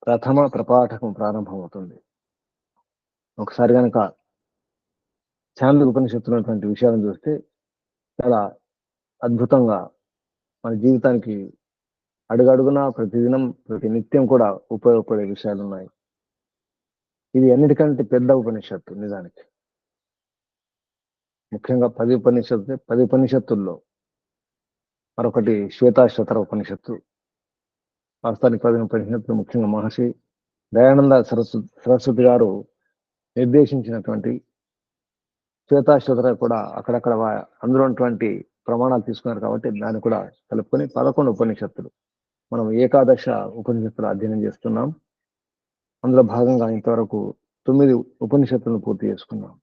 ప్రథమ ప్రపాఠకం ప్రారంభమవుతుంది. ఒకసారి కనుక చాందోగ్య ఉపనిషత్తులో ఉన్నటువంటి విషయాలను చూస్తే చాలా అద్భుతంగా మన జీవితానికి అడుగడుగునా, ప్రతిదినం, ప్రతి నిత్యం కూడా ఉపయోగపడే విషయాలు ఉన్నాయి. ఇది అన్నిటికంటే పెద్ద ఉపనిషత్తు నిజానికి. ముఖ్యంగా 10 ఉపనిషత్తుల్లో మరొకటి శ్వేతాశ్వతర ఉపనిషత్తు. వాస్తవానికి 10 ఉపనిషత్తులు ముఖ్యంగా మహర్షి దయానంద సరస్వతి గారు నిర్దేశించినటువంటి శ్వేతాశ్వతర కూడా అక్కడక్కడ అందులో ఉన్నటువంటి ప్రమాణాలు తీసుకున్నారు కాబట్టి దాన్ని కూడా కలుపుకొని 11 ఉపనిషత్తులు. మనం ఏకాదశ ఉపనిషత్తులు అధ్యయనం చేస్తున్నాం. అందులో భాగంగా ఇంతవరకు 9 ఉపనిషత్తులను పూర్తి చేసుకున్నాం.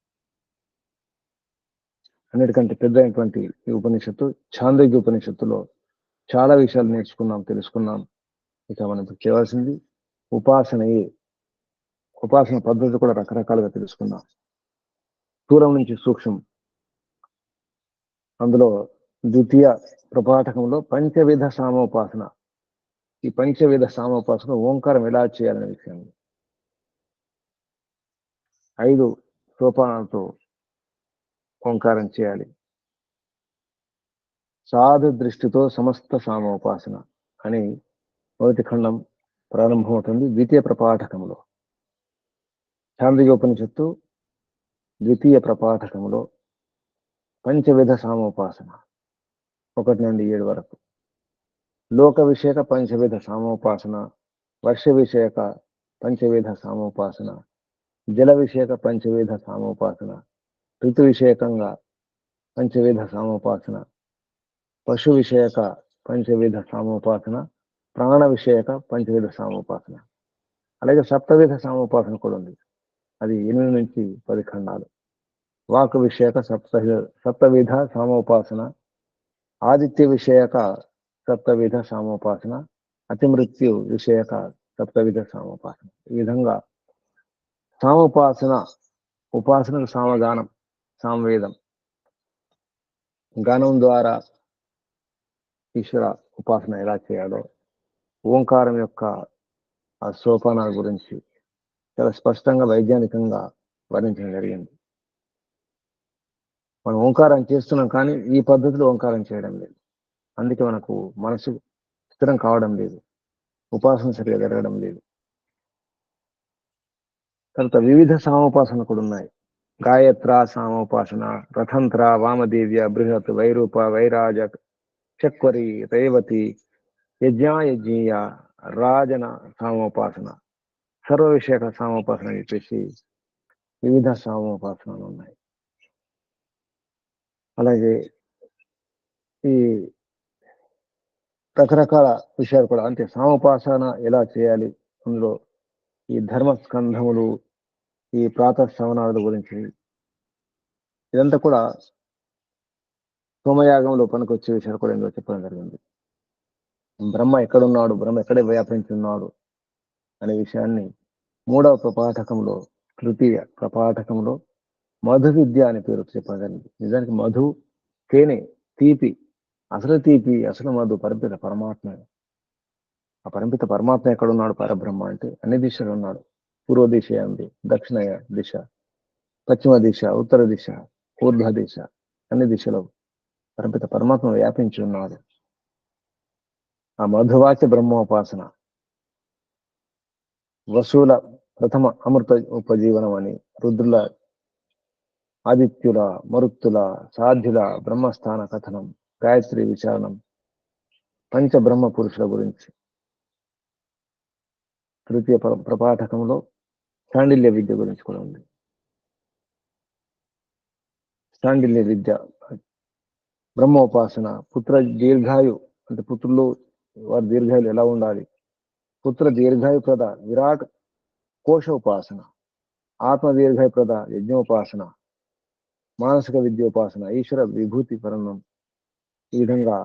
అన్నిటికంటే పెద్ద అయినటువంటి ఈ ఉపనిషత్తు చాందోగ్య ఉపనిషత్తులో చాలా విషయాలు నేర్చుకున్నాం, తెలుసుకున్నాం. ఇక మనం చేయవలసింది ఉపాసనయే. ఉపాసన పద్ధతి కూడా రకరకాలుగా తెలుసుకున్నాం, స్థూలం నుంచి సూక్ష్మం. అందులో ద్వితీయ ప్రపాఠకంలో పంచవిధ సామోపాసన. ఈ పంచవిధ సామోపాసన ఓంకారం ఎలా చేయాలనే విషయం, 5 సోపానాలతో ఓంకారం చేయాలి. సాధు దృష్టితో సమస్త సామోపాసన అని మొదటి ఖండం ప్రారంభమవుతుంది ద్వితీయ ప్రపాఠకంలో. చాంద్రికోపనిషత్తు ద్వితీయ ప్రపాఠకంలో పంచవిధ సామోపాసన 1 నుండి 7 వరకు, లోక విషయక పంచవిధ సామోపాసన, వర్ష విషయక పంచవిధ సామోపాసన, జల విషయక పంచవిధ సామోపాసన, ఋతు విషయకంగా పంచవిధ సామోపాసన, పశు విషయక పంచవిధ సామోపాసన, ప్రాణ విషయక పంచవిధ సామోపాసన. అలాగే సప్తవిధ సామోపాసన కూడా ఉంది, అది 8 నుంచి 10 ఖండాలు. వాక్ విషయక సప్తవిధ సామోపాసన, ఆదిత్య విషయక సప్తవిధ సామోపాసన, అతిమృత్యు విషయక సప్తవిధ సామోపాసన. ఈ విధంగా సామోపాసన, ఉపాసనకు సామగానం, సామవేదం, గానం ద్వారా ఈశ్వర ఉపాసన ఎలా చేయాలో, ఓంకారం యొక్క ఆ సోపానాల గురించి చాలా స్పష్టంగా వైజ్ఞానికంగా వర్ణించడం జరిగింది. మనం ఓంకారం చేస్తున్నాం కానీ ఈ పద్ధతిలో ఓంకారం చేయడం లేదు, అందుకే మనకు మనసు స్థిరం కావడం లేదు, ఉపాసన సరిగా జరగడం లేదు. తర్వాత వివిధ సామోపాసన కూడా ఉన్నాయి. గాయత్ర సామోపాసన, రథంత్ర, వామదేవ్య, బృహత్, వైరూప, వైరాజ, చక్వరి, రేవతి, యజ్ఞాయజ్ఞీయ, రాజన సామోపాసన, సర్వ విషయక సామోపాసన అని చెప్పేసి వివిధ సామోపాసనలు ఉన్నాయి. అలాగే ఈ రకరకాల విషయాలు కూడా, అంటే సామోపాసన ఎలా చేయాలి, అందులో ఈ ధర్మ స్కంధములు, ఈ ప్రాతఃశ్రవణాల గురించి, ఇదంతా కూడా సోమయాగంలో పనికొచ్చే విషయాలు కూడా ఇందులో చెప్పడం జరిగింది. బ్రహ్మ ఎక్కడున్నాడు, బ్రహ్మ ఎక్కడే వ్యాపించున్నాడు అనే విషయాన్ని 3వ ప్రపాఠకంలో, తృతీయ ప్రపాఠకంలో మధు విద్య అనే పేరు చెప్పడం జరిగింది. నిజానికి మధు తేనె, తీపి, అసలు తీపి, అసలు మధు పరిమిత పరమాత్మ. ఆ పరిమిత పరమాత్మ ఎక్కడున్నాడు, పరబ్రహ్మ అంటే అన్ని దిశలో ఉన్నాడు. పూర్వ దిశ ఉంది, దక్షిణ దిశ, పశ్చిమ దిశ, ఉత్తర దిశ, ఊర్ధ్వ దిశ, అన్ని దిశలో పరిమిత పరమాత్మ వ్యాపించి ఉన్నాడు. ఆ మధువాచ బ్రహ్మోపాసన, వసుల ప్రథమ అమృత ఉపజీవనం అని, రుద్రుల, ఆదిత్యుల, మరుత్తుల, సాధ్యుల బ్రహ్మస్థాన కథనం, గాయత్రి విచారణం, పంచబ్రహ్మ పురుషుల గురించి తృతీయ ప్రపాఠకంలో శాండిల్య విద్య గురించి కూడా ఉంది. శాండిల్య విద్య బ్రహ్మోపాసన, పుత్ర దీర్ఘాయు, అంటే పుత్రులు వారి దీర్ఘాయులు ఎలా ఉండాలి, పుత్ర దీర్ఘాయుప్రద విరాట్ కోశ ఉపాసన, ఆత్మ దీర్ఘాయుప్రద యజ్ఞోపాసన, మానసిక విద్యోపాసన, ఈశ్వర విభూతి పరణం. ఈ విధంగా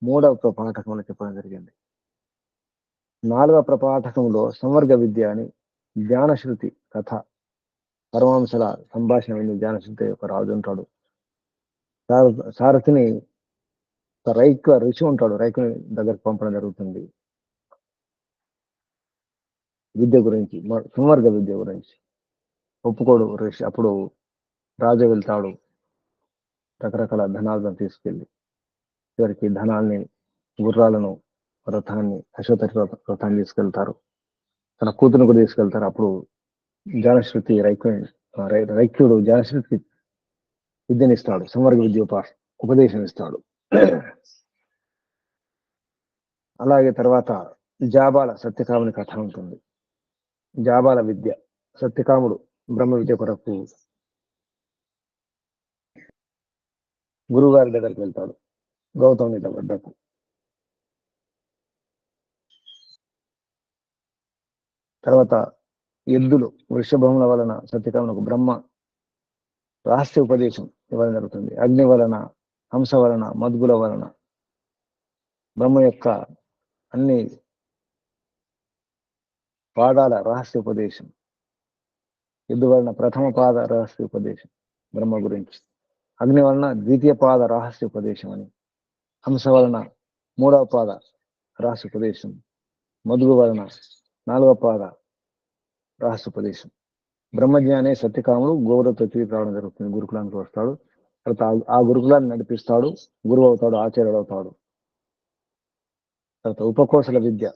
3వ ప్రపాఠకంలో చెప్పడం జరిగింది. 4వ ప్రపాఠకంలో సంవర్గ విద్య అని, జ్ఞానశ్రుతి కథ, పరమాంశల సంభాషణ విని జ్ఞానశ్రుతి ఒక రాజు ఉంటాడు, సారథిని రైక్ ఋషి ఉంటాడు, రైకుని దగ్గరకు పంపడం జరుగుతుంది. విద్య గురించి, సంవర్గ విద్య గురించి ఒప్పుకోడు ఋషి. అప్పుడు రాజు వెళ్తాడు, రకరకాల ధనాలను తీసుకెళ్ళి, చివరికి ధనాల్ని, గుర్రాలను, రథాన్ని, అశ్వత రథాన్ని తీసుకెళ్తారు, తన కూతురును కూడా తీసుకెళ్తారు. అప్పుడు జ్ఞానశ్రుతి రైక్యుడు జ్ఞానశ్రుతి విద్యనిస్తాడు, సంవర్గ విద్య ఉపదేశం ఇస్తాడు. అలాగే తర్వాత జాబాల సత్యకాముని కథ ఉంటుంది. జాబాల విద్య, సత్యకాముడు బ్రహ్మ విద్య కొరకు గురువుగారి దగ్గరికి వెళ్తాడు, గౌతముని వద్దకు. తర్వాత ఎద్దులు, వృషభముల వలన సత్యకామునకు బ్రహ్మ రహస్య ఉపదేశం ఇవ్వడం జరుగుతుంది. అగ్ని వలన, హంస వలన, మద్గుల వలన బ్రహ్మ యొక్క అన్ని పాదాల రహస్య ఉపదేశం, ఎద్దు వలన ప్రథమ పాద రహస్య ఉపదేశం బ్రహ్మ గురించి, అగ్ని వలన ద్వితీయ పాద రహస్య ఉపదేశం అని, హంస వలన 3వ పాద రహస్య ఉపదేశం, మధుగు వలన 4వ పాద రహస్య ఉపదేశం. బ్రహ్మజ్ఞానే సత్యకాముడు గోవులతో తిరిగి రావడం జరుగుతుంది, గురుకులానికి వస్తాడు. తర్వాత ఆ గురుకులాన్ని నడిపిస్తాడు, గురువు అవుతాడు, ఆచార్యుడు అవుతాడు. తర్వాత ఉపకోసల విద్య.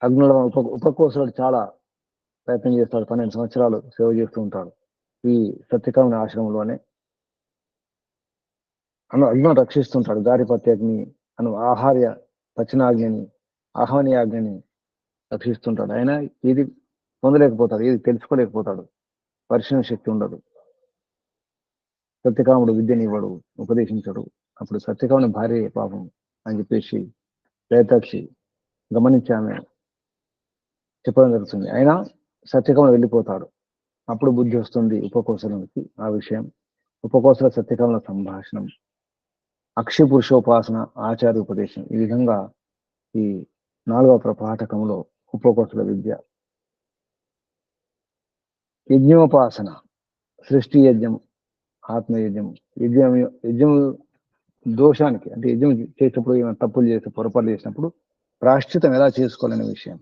అగ్నుల ఉపకోసలుడు చాలా ప్రయత్నం చేస్తాడు, 12 సంవత్సరాలు సేవ చేస్తూ ఉంటాడు ఈ సత్యకామని ఆశ్రమంలోనే. అగ్నిని రక్షిస్తుంటాడు, గారిపత్య అగ్ని అను ఆహార్య పచనాగ్ని, ఆహ్వానీయాగ్ని రక్షిస్తుంటాడు. ఆయన ఇది పొందలేకపోతాడు, ఇది తెలుసుకోలేకపోతాడు, పరిశీలన శక్తి ఉండదు. సత్యకాముడు విద్యనివ్వడు, ఉపదేశించడు. అప్పుడు సత్యకాముని భార్య పాపం అని చెప్పేసి ప్రేతక్షి గమనించి ఆమె చెప్పడం జరుగుతుంది. అయినా సత్యకాముడు వెళ్ళిపోతాడు. అప్పుడు బుద్ధి వస్తుంది ఉపకోసలకి ఆ విషయం. ఉపకోసల సత్యకాముల సంభాషణం, అక్షయ పురుషోపాసన, ఆచార్య ఉపదేశం. ఈ విధంగా ఈ 4వ ప్రపాఠకంలో ఉపకోసల విద్య. యజ్ఞోపాసన, సృష్టి యజ్ఞం, ఆత్మయజ్ఞం. యజ్ఞం దోషానికి, అంటే యజ్ఞం చేసేటప్పుడు ఏమైనా తప్పులు చేస్తే, పొరపాటు చేసినప్పుడు ప్రాశ్చితం ఎలా చేసుకోవాలనే విషయం.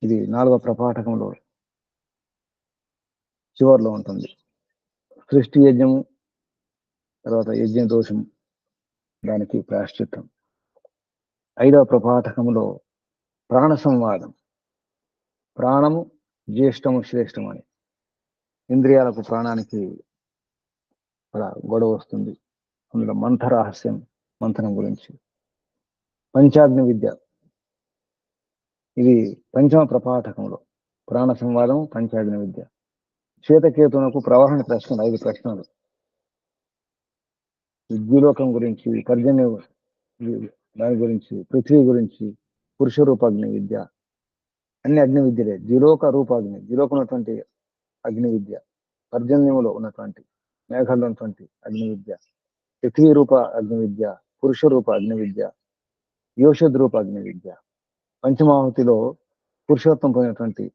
ఇది 4వ ప్రపాఠకంలో చివరిలో ఉంటుంది. సృష్టి యజ్ఞము, తర్వాత యజ్ఞ దోషం, దానికి ప్రాశ్చిత్తం. 5వ ప్రపాఠకంలో ప్రాణ సంవాదం. ప్రాణము జ్యేష్టము శ్రేష్టము అని. ఇంద్రియాలకు ప్రాణానికి అలా గొడవ వస్తుంది. అందులో మంథరహస్యం, మంథనం గురించి. పంచాగ్ని విద్య, ఇది 5వ ప్రపాఠకంలో ప్రాణ సంవాదం, పంచాగ్ని విద్య. శ్వేతకేతునకు ప్రవహణ ప్రశ్నలు, 5 ప్రశ్నలు. ద్యులోకం గురించి, పర్జన్య దాని గురించి, పృథ్వీ గురించి, పురుష రూపాగ్ని విద్య. అన్ని అగ్ని విద్యలే. ద్యులోక రూపాగ్ని, ద్యులోకం ఉన్నటువంటి అగ్ని విద్య, పర్జన్యములో ఉన్నటువంటి మేఘాల్లో ఉన్నటువంటి అగ్ని విద్య, పృథ్వీ రూప అగ్ని విద్య, పురుష రూప అగ్ని విద్య, యోషద్ రూప అగ్ని విద్య. పంచమాహుతిలో పురుషోత్తం పోయినటువంటి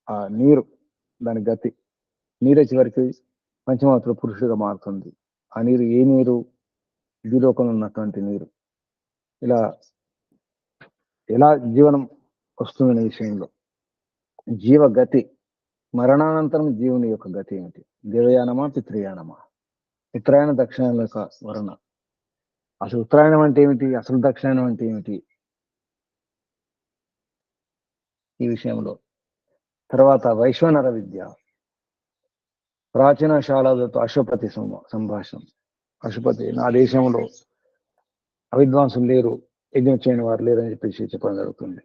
ఆ నీరు, దాని గతి, నీరే చివరికి పంచమాహుతిలో పురుషుడిగా మారుతుంది. ఆ నీరు ఏ నీరు? ద్యులోకంలో ఉన్నటువంటి నీరు. ఇలా ఎలా జీవనం వస్తుందనే విషయంలో, జీవగతి, మరణానంతరం జీవుని యొక్క గతి ఏమిటి? దేవయానమా, పితృయానమా? ఉత్తరాయణ దక్షిణాయనం యొక్క వర్ణ. అసలు ఉత్తరాయణం అంటే ఏమిటి, అసలు దక్షిణాయనం అంటే ఏమిటి, ఈ విషయంలో. తర్వాత వైశ్వనర విద్య. ప్రాచీన శాలతో అశ్వపతి సంభాషణ. అశ్వపతి, నా దేశంలో అవిద్వాంసులు లేరు, యజ్ఞం చేయని వారు లేరని చెప్పేసి చెప్పడం జరుగుతుంది.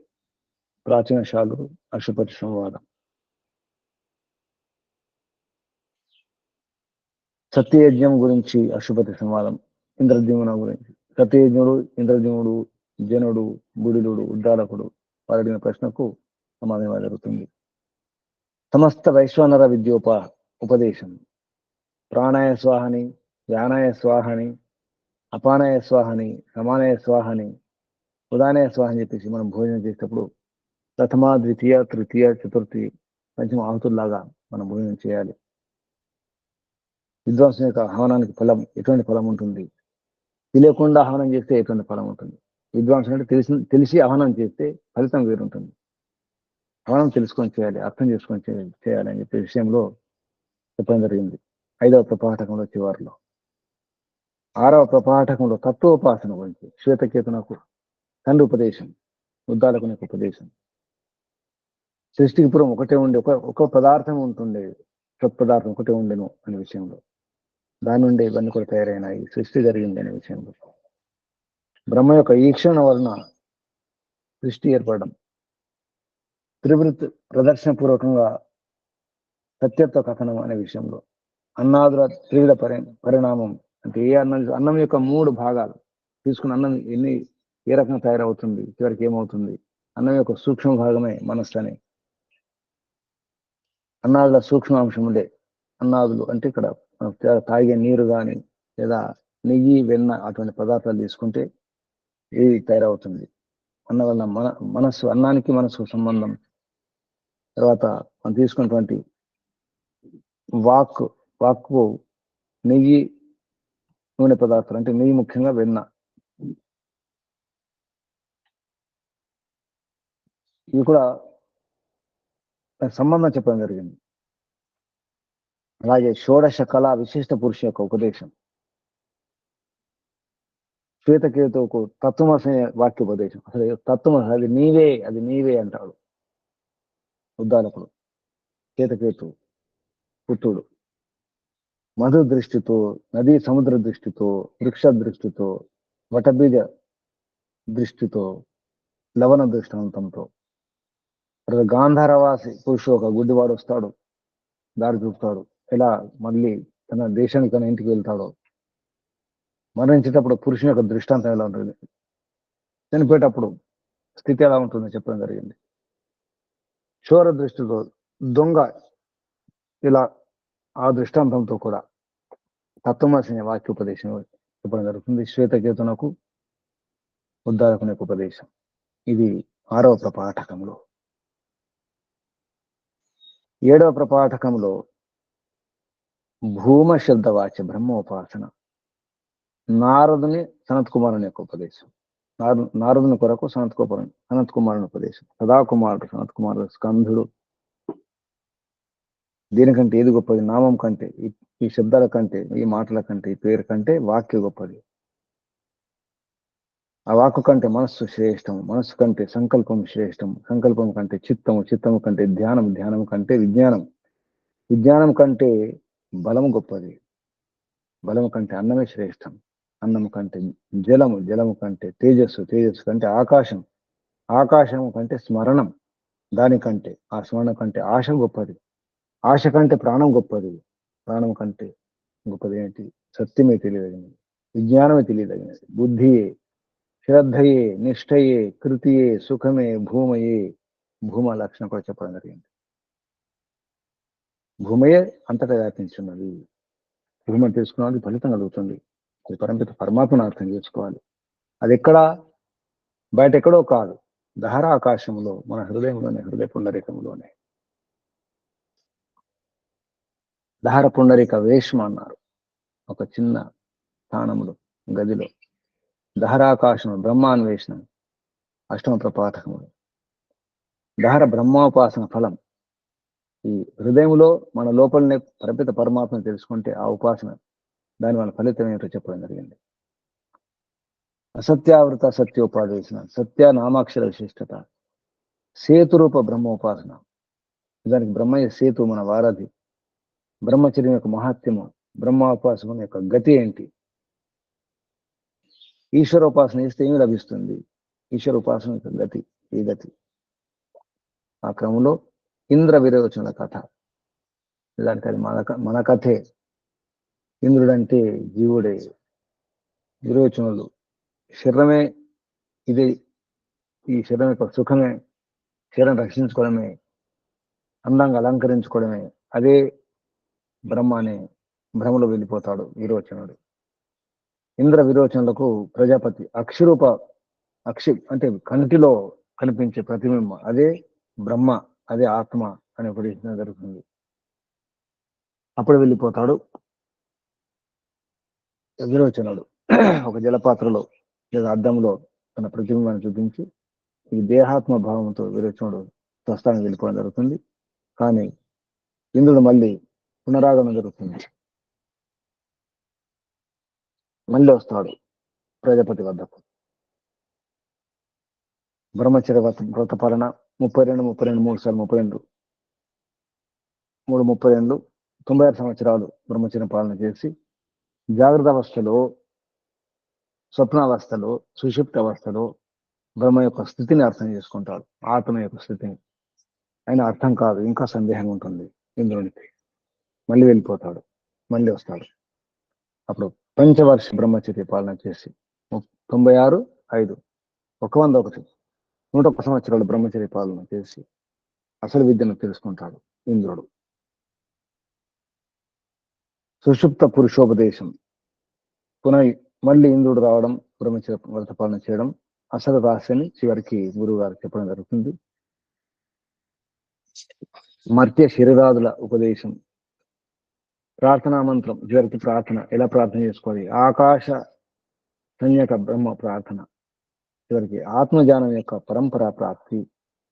ప్రాచీన శాలు, అశ్వపతి సంవాదం. సత్యయజ్ఞం గురించి అశ్వపతి సంవాదం. ఇంద్రద్యుమ్న గురించి. సత్యయజ్ఞుడు, ఇంద్రద్యుమ్నుడు, జనుడు, బుడిలుడు, ఉద్దాలకుడు వారు అడిగిన ప్రశ్నకు సమాధానం జరుగుతుంది. సమస్త వైశ్వానర ఉపదేశం. ప్రాణాయ స్వాహని, యానాయ స్వాహని, అపానాయ స్వాహని, సమానాయ స్వాహని, ఉదానాయ స్వాహని చెప్పేసి మనం భోజనం చేసేటప్పుడు ప్రథమ, ద్వితీయ, తృతీయ, చతుర్థి, పంచమ ఆహుతుల్లాగా మనం భోజనం చేయాలి. విద్వాంసం యొక్క ఆహ్వానానికి ఫలం, ఎటువంటి ఫలం ఉంటుంది? తెలియకుండా ఆహ్వానం చేస్తే ఎటువంటి ఫలం ఉంటుంది? విద్వాంసం అంటే తెలిసి ఆహ్వానం చేస్తే ఫలితం వేరుంటుంది. ఆహ్వానం తెలుసుకొని చేయాలి, అర్థం చేసుకొని చేయాలి అని చెప్పే విషయంలో చెప్పడం జరిగింది 5వ ప్రపాఠకంలో చివరిలో. 6వ ప్రపాఠకంలో తత్వోపాసన గురించి. శ్వేతకేతునకు తండ్రి ఉపదేశం, ఉద్దాలకుని ఉపదేశం. సృష్టికి పూర్వం ఒకటే ఉండే, ఒక పదార్థం ఉంటుండే, సత్పదార్థం ఒకటే ఉండేను అనే విషయంలో. దాని నుండి ఇవన్నీ కూడా తయారైనాయి, సృష్టి జరిగింది అనే విషయంలో. బ్రహ్మ యొక్క ఈక్షణ వలన సృష్టి ఏర్పడడం. త్రివృత్ ప్రదర్శన పూర్వకంగా సత్యత్వ కథనం అనే విషయంలో. అన్నాదుల త్రివిధ పరిణామం అంటే ఏ అన్నం యొక్క 3 భాగాలు తీసుకున్న అన్నం ఏ రకంగా తయారవుతుంది, చివరికి ఏమవుతుంది? అన్నం యొక్క సూక్ష్మ భాగమే మనస్సు అని. అన్నాదుల సూక్ష్మాంశములే అన్నాదులు అంటే ఇక్కడ తాగే నీరు కానీ, లేదా నెయ్యి, వెన్న అటువంటి పదార్థాలు తీసుకుంటే ఇది తయారవుతుంది. అన్న వల్ల మనస్సు, అన్నానికి మనస్సు సంబంధం. తర్వాత మనం తీసుకున్నటువంటి వాక్కు నెయ్యి, నూనె పదార్థాలు, అంటే నెయ్యి ముఖ్యంగా వెన్న, ఇవి కూడా సంబంధం చెప్పడం జరిగింది. అలాగే షోడశ కళా విశిష్ట పురుష యొక్క ఉపదేశం. శ్వేతకేతువుకు తత్వమసే వాక్యోపదేశం. అసలు తత్వం అది నీవే, అది నీవే అంటాడు ఉద్దాలకుడు. శ్వేతకేతు పుత్రుడు మధు దృష్టితో, నదీ సముద్ర దృష్టితో, వృక్ష దృష్టితో, వటబీజ దృష్టితో, లవణ దృష్టాంతంతో, తర్వాత గాంధారవాసి పురుషుడు ఒక గుడ్డివాడు వస్తాడు, దారి చూపుతాడు, ఎలా మళ్ళీ తన దేశానికి తన ఇంటికి వెళ్తాడో, మరణించేటప్పుడు పురుషుని యొక్క దృష్టాంతం ఎలా ఉంటుంది, చనిపోయేటప్పుడు స్థితి ఎలా ఉంటుందో చెప్పడం జరిగింది. చోర దృష్టితో దొంగ, ఇలా ఆ దృష్టాంతంతో కూడా తత్వమసిన వాక్యోపదేశం చెప్పడం జరుగుతుంది. శ్వేతకేతునకు ఉద్దాలకుని యొక్క ఉపదేశం. ఇది 6వ ప్రపాఠకంలో. 7వ ప్రపాఠకంలో భూమ శబ్దవాచ్య బ్రహ్మోపాసన, నారదుని సనత్ కుమారుని యొక్క ఉపదేశం. నారదుని కొరకు సనత్ కుమారుని ఉపదేశం. సదాకుమారుడు సనత్ కుమారుడు స్కంధుడు. దీనికంటే ఏది గొప్పది? నామం కంటే, ఈ శబ్దాల కంటే, ఈ మాటల కంటే, ఈ పేరు కంటే వాక్య గొప్పది. ఆ వాక్కు కంటే మనస్సు శ్రేష్టము, మనస్సు కంటే సంకల్పం శ్రేష్టము, సంకల్పం కంటే చిత్తము, చిత్తము కంటే ధ్యానం, ధ్యానం కంటే విజ్ఞానం, విజ్ఞానం కంటే బలము గొప్పది, బలము కంటే అన్నమే శ్రేష్టం, అన్నము కంటే జలము, జలము కంటే తేజస్సు, తేజస్సు కంటే ఆకాశం, ఆకాశము కంటే స్మరణం, దానికంటే ఆ స్మరణ కంటే ఆశ గొప్పది, ఆశ కంటే ప్రాణం గొప్పది, ప్రాణం కంటే గొప్పది ఏంటి? సత్యమే తెలియదగినది, విజ్ఞానమే తెలియదగినది, బుద్ధియే, శ్రద్ధయే, నిష్ఠయే, కృతియే, సుఖమే, భూమయే. భూమ లక్షణం కూడా చెప్పడం జరిగింది. భూమయే అంతటా వ్యాపించున్నది. భూమిని తెలుసుకున్నది ఫలితం కలుగుతుంది. అది పరమిత పరమాత్మను అర్థం చేసుకోవాలి. అది ఎక్కడా బయట ఎక్కడో కాదు, దహర ఆకాశంలో, మన హృదయంలోనే, హృదయ పుండరీకంలోనే. దహర పుండరీక వేష్మ అన్నారు ఒక చిన్న స్థానంలో, గదిలో. దహరాకాశం బ్రహ్మాన్వేషణం 8వ ప్రపాఠకములు. దహర బ్రహ్మోపాసన ఫలం. ఈ హృదయంలో మన లోపలనే పరపిత పరమాత్మను తెలుసుకుంటే ఆ ఉపాసన, దాని వల్ల ఫలితం ఏంటో చెప్పడం జరిగింది. అసత్యావృత సత్యోపాదేశన, సత్య నామాక్షర విశిష్టత, సేతురూప బ్రహ్మోపాసన. దానికి బ్రహ్మయ్య సేతు, మన వారధి. బ్రహ్మచర్యం యొక్క మహాత్మ్యము, బ్రహ్మోపాసనం యొక్క గతి ఏంటి, ఈశ్వరోపాసన చేస్తే ఏమి లభిస్తుంది, ఈశ్వర ఉపాసన యొక్క గతి, ఈ గతి. ఆ క్రమంలో ఇంద్ర విరోచనల కథ. దానికి అది మన కథే. ఇంద్రుడంటే జీవుడే, విరోచనులు శరీరమే, ఇది ఈ శరీరం యొక్క సుఖమే, శరీరం రక్షించుకోవడమే, అందంగా అలంకరించుకోవడమే, అదే బ్రహ్మ అనే భ్రమలో వెళ్ళిపోతాడు విరోచనుడు. ఇంద్ర విరోచనలకు ప్రజాపతి అక్షి అంటే కంటిలో కనిపించే ప్రతిబింబం, అదే బ్రహ్మ, అదే ఆత్మ అని ఉపదేశించడం జరుగుతుంది. అప్పుడు వెళ్ళిపోతాడు విరోచనుడు. ఒక జలపాత్రలో లేదా అద్దంలో తన ప్రతిబింబాన్ని చూపించి ఈ దేహాత్మ భావంతో విరోచనుడు స్వస్థానికి వెళ్ళిపోవడం జరుగుతుంది. కానీ ఇంద్రుడు మళ్ళీ పునరాగమనం జరుగుతుంది, మళ్ళీ వస్తాడు ప్రజాపతి వద్దకు. బ్రహ్మచర్య వ్రత పాలన 32 3 సార్లు 32 96 సంవత్సరాలు బ్రహ్మచర్య పాలన చేసి జాగ్రత్త అవస్థలో, స్వప్నావస్థలో, సుషుప్త అవస్థలో బ్రహ్మ యొక్క స్థితిని అర్థం చేసుకుంటాడు, ఆత్మ యొక్క స్థితిని. ఆయన అర్థం కాదు, ఇంకా సందేహంగా ఉంటుంది ఇంద్రునికి. మళ్ళీ వెళ్ళిపోతాడు, మళ్ళీ వస్తాడు. అప్పుడు పంచవర్ష బ్రహ్మచర్య పాలన చేసి 96 5 101 101 సంవత్సరాలు బ్రహ్మచర్య పాలన చేసి అసలు విద్యను తెలుసుకుంటాడు ఇంద్రుడు. సుషుప్త పురుషోపదేశం. మళ్ళీ ఇంద్రుడు రావడం, బ్రహ్మచర్య వ్రత పాలన చేయడం, అసలు రహస్యాన్ని చివరికి గురువు గారు చెప్పడం జరుగుతుంది. మర్త్య శరీరాదుల ఉపదేశం, ప్రార్థనా మంత్రం, చివరికి ప్రార్థన ఎలా ప్రార్థన చేసుకోవాలి, ఆకాశ సంజ్ఞక బ్రహ్మ ప్రార్థన, చివరికి ఆత్మజ్ఞానం యొక్క పరంపరా ప్రాప్తి,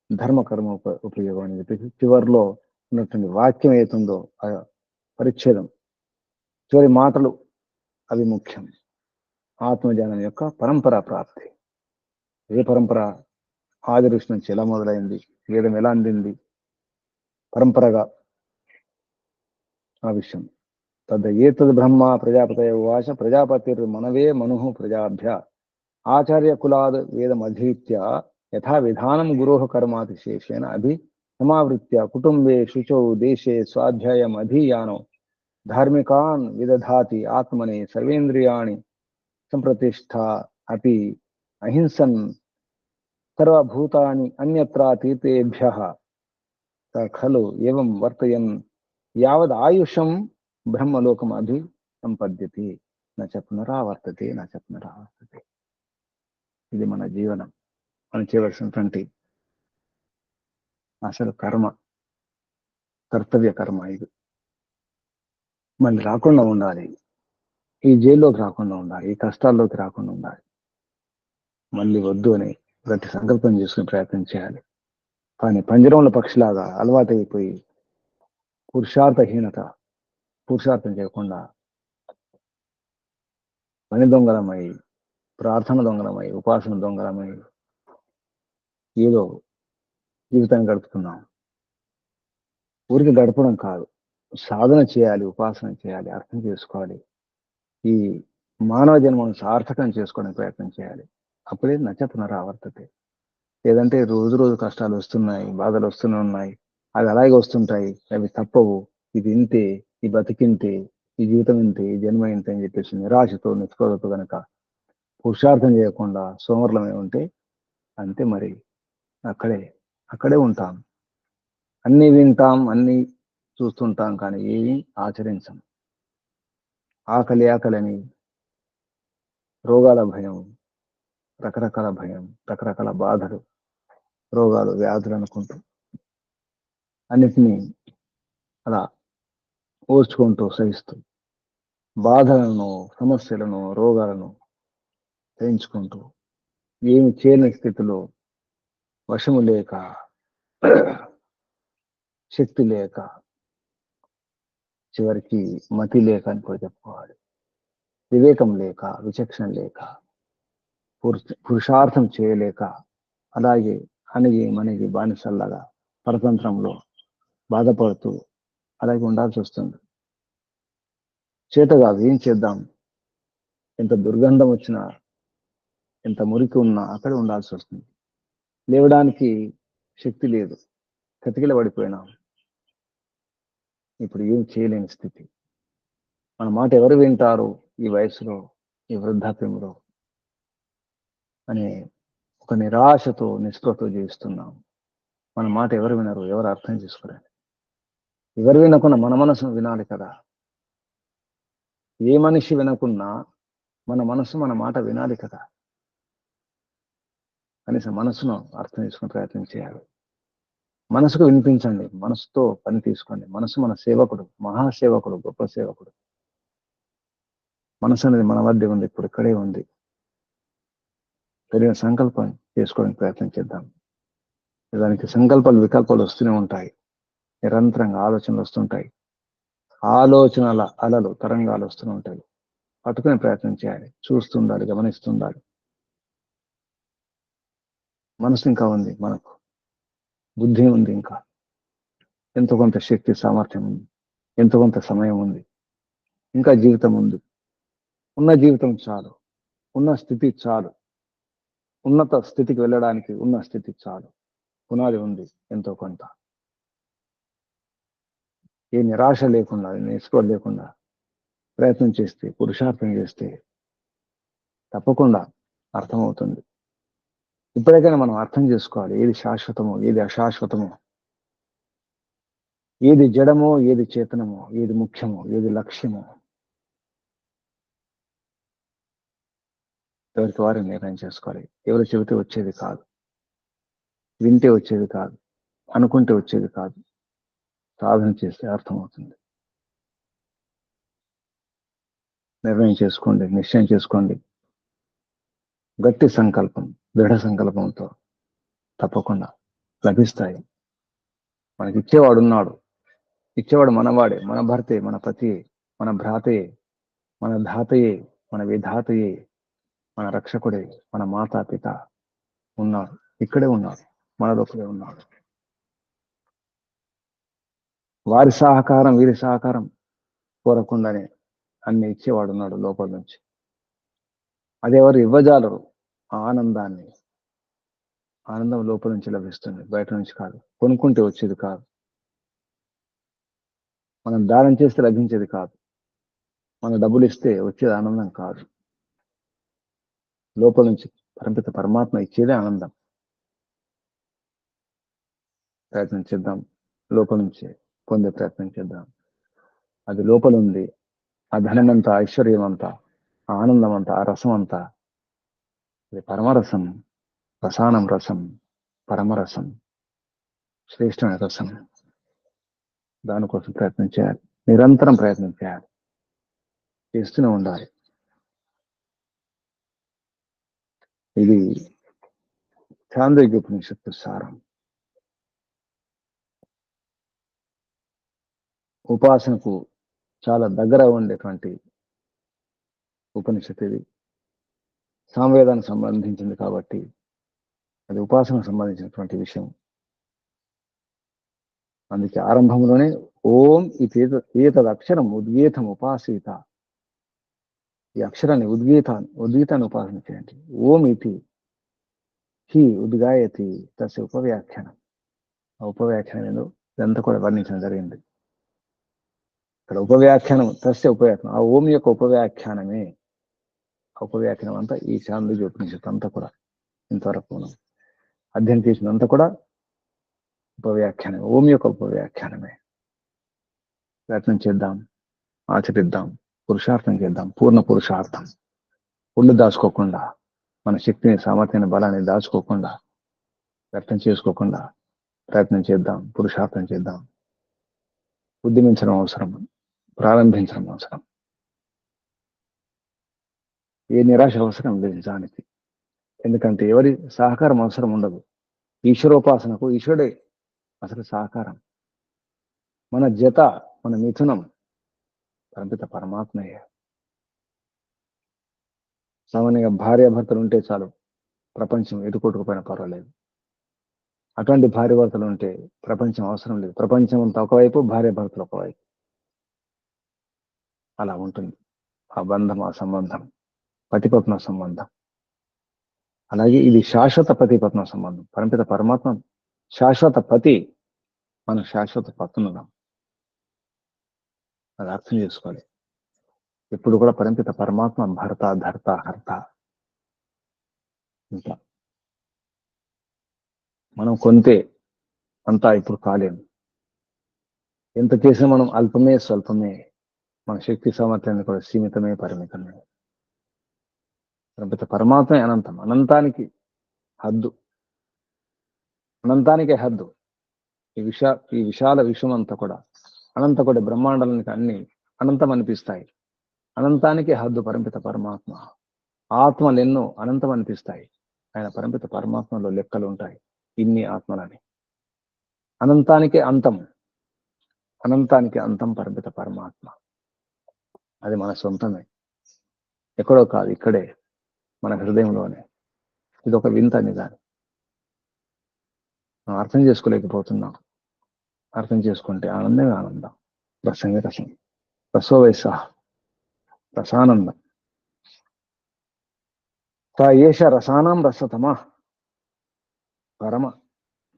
ధర్మ కర్మ ఉపయోగం అని చెప్పేసి చివరిలో ఉన్నటువంటి వాక్యం ఏతుందో ఆ పరిచ్ఛేదం, చివరి మాటలు అవి ముఖ్యం. ఆత్మజ్ఞానం యొక్క పరంపర ప్రాప్తి. ఏ పరంపర? ఆది ఋషి నుంచి ఎలా మొదలైంది, వేదం ఎలా అందింది పరంపరగా, ఆ విషయం. తద్ బ్రహ్మ ప్రజాపతయ ఉవాచ ప్రజాపతిర్ మనవే మను ప్రజాభ్య ఆచార్య కులాద్ వేదమధీత్య యథా విధానం గురోః కర్మాతిశేషేణ అభి సమావృత్య కుటుంబే శుచౌ దేశే స్వాధ్యాయం అధీయానో ధార్మికాన్ విదధాతి ఆత్మనే సర్వేంద్రియాణి సంప్రతిష్ఠ అపి అహింసన్ సర్వభూతాని అన్యత్ర తీర్థేభ్యః ఖలు ఏవం వర్తయన్ యావద్ ఆయుషం బ్రహ్మలోకం అభి సంపద్యతి నచ పునరావర్తతే నచ పునరావర్తతే. ఇది మన జీవనం, మనం చేయవలసినటువంటి అసలు కర్మ, కర్తవ్య కర్మ. ఇది మళ్ళీ రాకుండా ఉండాలి, ఈ జైల్లోకి రాకుండా ఉండాలి, ఈ కష్టాల్లోకి రాకుండా ఉండాలి. మళ్ళీ వద్దు అని గట్టి సంకల్పం చేసుకుని ప్రయత్నం చేయాలి. కానీ పంజరంలో పక్షిలాగా అలవాటైపోయి పురుషార్థం చేయకుండా పని దొంగలమై, ప్రార్థన దొంగలమై, ఉపాసన దొంగలమై ఏదో జీవితాన్ని గడుపుతున్నాం. ఊరికి గడపడం కాదు, సాధన చేయాలి, ఉపాసన చేయాలి, అర్థం చేసుకోవాలి, ఈ మానవ జన్మను సార్థకం చేసుకోవడానికి ప్రయత్నం చేయాలి. అప్పుడే నచ పునరావర్తతే. లేదంటే రోజు రోజు కష్టాలు వస్తున్నాయి, బాధలు వస్తూనే ఉన్నాయి, అవి అలాగే వస్తుంటాయి, అవి తప్పవు, ఇది ఇంతే, ఈ బతికింతే, ఈ జీవితం ఇంతే, ఈ జన్మ ఇంతే అని చెప్పేసి నిరాశతో నిస్పృహతో కనుక పురుషార్థం చేయకుండా సోమరులమే ఉంటే అంతే. మరి అక్కడే ఉంటాం. అన్ని వింటాం, అన్ని చూస్తుంటాం, కానీ ఏమీ ఆచరించం. ఆకలి అని రోగాల భయం, రకరకాల భయం, రకరకాల బాధలు, రోగాలు, వ్యాధులు అనుకుంటూ అన్నిటినీ అలా ఓర్చుకుంటూ సహిస్తూ బాధలను, సమస్యలను, రోగాలను సహించుకుంటూ ఏమి చేయని స్థితిలో వశము లేక, శక్తి లేక, చివరికి మతి లేక అని కూడా చెప్పుకోవాలి. వివేకం లేక, విచక్షణ లేక, పురుషార్థం చేయలేక అలాగే మనకి బానిసల్లాగా పరతంత్రంలో బాధపడుతూ అలాగే ఉండాల్సి వస్తుంది. చేతగాదు, ఏం చేద్దాం? ఎంత దుర్గంధం వచ్చినా, ఎంత మురికి ఉన్నా అక్కడే ఉండాల్సి వస్తుంది. లేవడానికి శక్తి లేదు, కతికిల పడిపోయినాం. ఇప్పుడు ఏం చేయలేని స్థితి. మన మాట ఎవరు వింటారు ఈ వయసులో, ఈ వృద్ధాప్యంలో అనే ఒక నిరాశతో, నిస్పృహతో జీవిస్తున్నాం. మన మాట ఎవరు వినరు, ఎవరు అర్థం చేసుకోలేరు. ఎవరు వినకున్నా మన మనసును వినాలి కదా. ఏ మనిషి వినకున్నా మన మనసు మన మాట వినాలి కదా. కనీసం మనసును అర్థం చేసుకునే ప్రయత్నం చేయాలి. మనసుకు వినిపించండి, మనసుతో పని తీసుకోండి. మనసు మన సేవకుడు, మహాసేవకుడు, గొప్ప సేవకుడు. మనసు అనేది మన వద్ద ఉంది, ఇప్పుడు ఇక్కడే ఉంది. తెలియని సంకల్పం చేసుకోవడానికి ప్రయత్నం చేద్దాం. దానికి సంకల్పాలు, వికల్పాలు వస్తూనే ఉంటాయి. నిరంతరంగా ఆలోచనలు వస్తుంటాయి. ఆలోచనల అలలు, తరంగాలు వస్తూనే ఉంటాయి. పట్టుకునే ప్రయత్నం చేయాలి, చూస్తుండాలి, గమనిస్తుండాలి. మనసు ఇంకా ఉంది, మనకు బుద్ధి ఉంది, ఇంకా ఎంతో కొంత శక్తి, సామర్థ్యం ఉంది, ఎంతో కొంత సమయం ఉంది, ఇంకా జీవితం ఉంది. ఉన్న జీవితం చాలు, ఉన్న స్థితి చాలు, ఉన్నత స్థితికి వెళ్ళడానికి ఉన్న స్థితి చాలు. పునాది ఉంది ఎంతో కొంత. ఏ నిరాశ లేకుండా, నిస్పృహ లేకుండా ప్రయత్నం చేస్తే, పురుషార్థం చేస్తే తప్పకుండా అర్థమవుతుంది. ఇప్పటికైనా మనం అర్థం చేసుకోవాలి, ఏది శాశ్వతమో, ఏది అశాశ్వతమో, ఏది జడమో, ఏది చేతనమో, ఏది ముఖ్యమో, ఏది లక్ష్యమో. ఎవరికి వారు నిర్ణయం చేసుకోవాలి. ఎవరు చెబితే వచ్చేది కాదు, వింటే వచ్చేది కాదు, అనుకుంటే వచ్చేది కాదు. సాధన చేస్తే అర్థమవుతుంది. నిర్ణయం చేసుకోండి, నిశ్చయం చేసుకోండి. గట్టి సంకల్పం, దృఢ సంకల్పంతో తప్పకుండా లభిస్తాయి. మనకిచ్చేవాడున్నాడు, ఇచ్చేవాడు మనవాడే, మన భర్తే, మన పతియే, మన భ్రాతయే, మన ధాతయే, మన విధాతయే, మన రక్షకుడే, మన మాతాపిత ఉన్నాడు. ఇక్కడే ఉన్నాడు, మనదొక్కడే ఉన్నాడు. వారి సహకారం వీరి సహకారం కోరకుండానే అన్ని ఇచ్చేవాడు ఉన్నాడు లోపల నుంచి. అదెవరు ఇవ్వజాలరు ఆ ఆనందాన్ని. ఆనందం లోపల నుంచి లభిస్తుంది, బయట నుంచి కాదు. కొనుక్కుంటే వచ్చేది కాదు, మనం దానం చేస్తే లభించేది కాదు, మన డబ్బులు ఇస్తే వచ్చేది ఆనందం కాదు. లోపల నుంచి పరమిత పరమాత్మ ఇచ్చేదే ఆనందం. ప్రయత్నం చేద్దాం, లోపల నుంచి పొందే ప్రయత్నం చేద్దాం. అది లోపల ఉంది. ఆ ధనమంతా, ఐశ్వర్యం అంతా, ఆ ఆనందం అంతా, ఆ రసం అంతా అది పరమరసం, రసానం రసం, పరమరసం, శ్రేష్టమైన రసం. దానికోసం ప్రయత్నం చేయాలి, నిరంతరం ప్రయత్నం చేయాలి, చేస్తూనే ఉండాలి. ఇది చాంద్రోగ్య ఉపనిషత్తు సారం. ఉపాసనకు చాలా దగ్గర ఉండేటువంటి ఉపనిషత్తు ఇది. సామవేదానికి సంబంధించింది కాబట్టి అది ఉపాసనకు సంబంధించినటువంటి విషయం. అందుకే ఆరంభంలోనే ఓం ఏతద్ అక్షరం ఉద్గీతం ఉపాసీత. ఈ అక్షరాన్ని ఉద్గీతాన్ని ఉపాసన చేయండి. ఓం ఇది హి ఉద్గాయతి తస్య ఉపవ్యాఖ్యానం. ఆ ఉపవ్యాఖ్యానం ఏదో ఇదంతా కూడా వర్ణించడం జరిగింది. ఇక్కడ ఉపవ్యాఖ్యానం, తస్య ఉపవ్యాఖ్యానం, ఆ ఓం యొక్క ఉపవ్యాఖ్యానమే. ఉపవ్యాఖ్యానం అంతా ఈ చాంద్రోగ్య ఉపనిషత్తు అంతా కూడా ఇంతవరకు మనం అధ్యయనం చేసినంతా కూడా ఉపవ్యాఖ్యానం, ఓం యొక్క ఉపవ్యాఖ్యానమే. ప్రయత్నం చేద్దాం, ఆచరిద్దాం, పురుషార్థం చేద్దాం. పూర్ణ పురుషార్థం. ఒళ్ళు దాచుకోకుండా, మన శక్తిని, సామర్థ్యాన్ని, బలాన్ని దాచుకోకుండా, వ్యక్తం చేసుకోకుండా ప్రయత్నం చేద్దాం, పురుషార్థం చేద్దాం. ఉద్యమించడం అవసరం, ప్రారంభించడం అవసరం. ఏ నిరాశ అవసరం లేదు నిజానికి. ఎందుకంటే ఎవరి సహకారం అవసరం ఉండదు. ఈశ్వరోపాసనకు ఈశ్వరుడే అసలు సహకారం. మన జత, మన మిథునం పరమిత పరమాత్మయ్య. సామాన్యంగా భార్యాభర్తలు ఉంటే చాలు, ప్రపంచం ఎటుకొట్టుకుపోయినా పర్వాలేదు. అటువంటి భార్యాభర్తలు ఉంటే ప్రపంచం అవసరం లేదు. ప్రపంచం అంతా ఒకవైపు, భార్యాభర్తలు ఒకవైపు. అలా ఉంటుంది ఆ బంధం, ఆ సంబంధం, పతిపత్న సంబంధం. అలాగే ఇది శాశ్వత పతిపత్న సంబంధం. పరమిత పరమాత్మ శాశ్వత పతి, మనం శాశ్వత పత్నులం. అది అర్థం చేసుకోవాలి. ఎప్పుడు కూడా పరమిత పరమాత్మ భర్త, ధర్త, హర్త. ఇంకా మనం కొంతే, అంతా ఇప్పుడు కాలేము. ఎంత చేసినా మనం అల్పమే, స్వల్పమే. మన శక్తి సామర్థ్యాన్ని కూడా సీమితమే, పరిమితమే. పరమిత పరమాత్మ అనంతం, అనంతానికి హద్దు, అనంతానికే హద్దు. ఈ విశాల విశ్వం అంతా కూడా, అనంత కూడా బ్రహ్మాండానికి అన్ని అనంతం అనిపిస్తాయి. అనంతానికే హద్దు పరమిత పరమాత్మ. ఆత్మలు ఎన్నో అనంతం అనిపిస్తాయి. ఆయన పరమిత పరమాత్మలో లెక్కలు ఉంటాయి, ఇన్ని ఆత్మలని. అనంతానికే అంతం, అనంతానికి అంతం పరమిత పరమాత్మ. అది మన సొంతమే, ఎక్కడో కాదు, ఇక్కడే మన హృదయంలోనే. ఇది ఒక వింత నిజాన్ని మనం అర్థం చేసుకోలేకపోతున్నాం. అర్థం చేసుకుంటే ఆనందమే ఆనందం. రసమే రసం, రసో వైస రసానందం. ఏష రసానాం రసతమా పరమ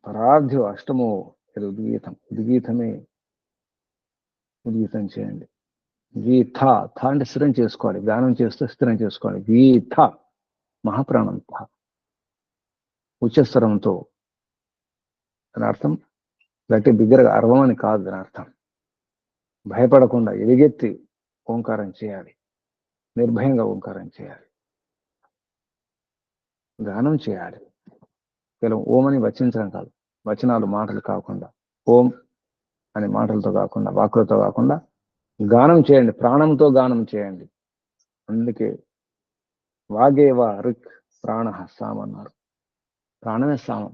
పరాధ్యో అష్టమో ఇది ఉద్గీతం. ఉద్గీతమే, ఉద్గీతం చేయండి. గీత, థ అంటే స్థిరం చేసుకోవాలి. గానం చేస్తూ స్థిరం చేసుకోవాలి. గీత మహాప్రాణం, ఉచ్చస్వరంతో. దాని అర్థం గట్టి బిగ్గరగా అరవమని కాదు. దాని అర్థం భయపడకుండా ఎలుగెత్తి ఓంకారం చేయాలి, నిర్భయంగా ఓంకారం చేయాలి, గానం చేయాలి. కేవలం ఓం అని వచించడం కాదు, వచనాలు మాటలు కాకుండా, ఓం అనే మాటలతో కాకుండా, వాకులతో కాకుండా గానం చేయండి, ప్రాణంతో గానం చేయండి. అందుకే వాగేవా రుక్ ప్రాణ సామ్ అన్నారు. ప్రాణమే సామం.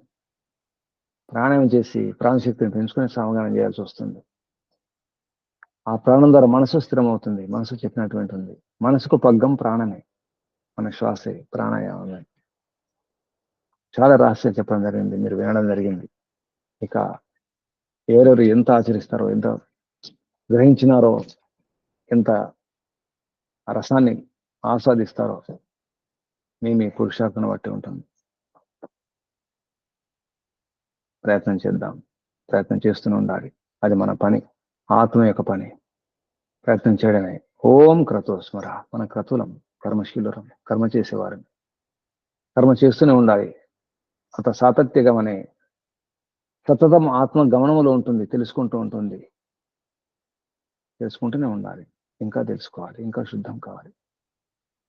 ప్రాణం చేసి ప్రాణశక్తిని పెంచుకొని సామగానం చేయాల్సి వస్తుంది. ఆ ప్రాణం ద్వారా మనసు స్థిరమవుతుంది. మనసు చెప్పినటువంటి ఉంది. మనసుకు పగ్గం ప్రాణమే, మన శ్వాసే ప్రాణాయామమే. చాలా రహస్యాలు చెప్పడం జరిగింది, మీరు వినడం జరిగింది. ఇక ఎవరెవరు ఎంత ఆచరిస్తారో, ఎంత గ్రహించినారో, ఎంత ఆ రసాన్ని ఆస్వాదిస్తారో మీ పురుషార్థను బట్టి ఉంటుంది. ప్రయత్నం చేద్దాం, ప్రయత్నం చేస్తూనే ఉండాలి. అది మన పని, ఆత్మ యొక్క పని. ప్రయత్నం చేయడమే. ఓం క్రతో స్మర. మన క్రతులం, కర్మశీలురం, కర్మ చేసేవారం. కర్మ చేస్తూనే ఉండాలి. అంత సాతత్యగం అనే సతతం ఆత్మ గమనములో ఉంటుంది, తెలుసుకుంటూ ఉంటుంది. తెలుసుకుంటూనే ఉండాలి. ఇంకా తెలుసుకోవాలి, ఇంకా శుద్ధం కావాలి,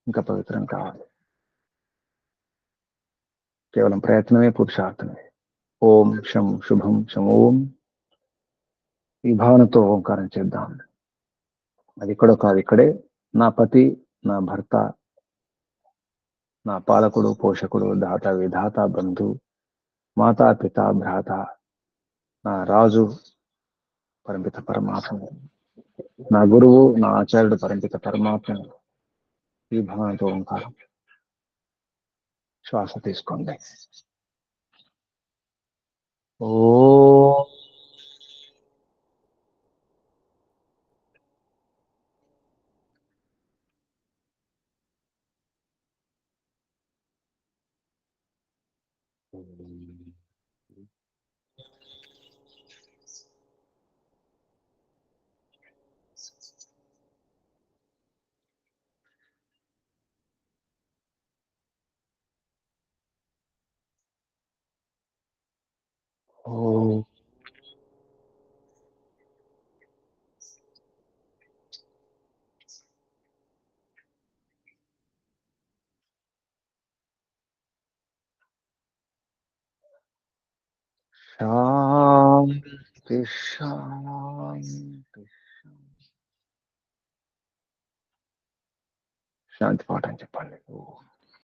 ఇంకా పవిత్రం కావాలి. కేవలం ప్రయత్నమే పురుషార్థమే. ఓం శం శుభం శం ఓం. ఈ భావనతో ఓంకారం చేద్దాం. అది ఇక్కడో కాదు, ఇక్కడే. నా పతి, నా భర్త, నా పాలకుడు, పోషకుడు, దాత, విధాత, బంధు, మాతా, పిత, భ్రాత, నా రాజు పరంపిత పరమాత్మ, నా గురువు, నా ఆచార్యుడు పరంపిత పరమాత్మ. ఈ భావనతో ఓంకారం. శ్వాస తీసుకోండి. ఓ శాంతి శాంతి శాంతి పాఠం చెప్పండి.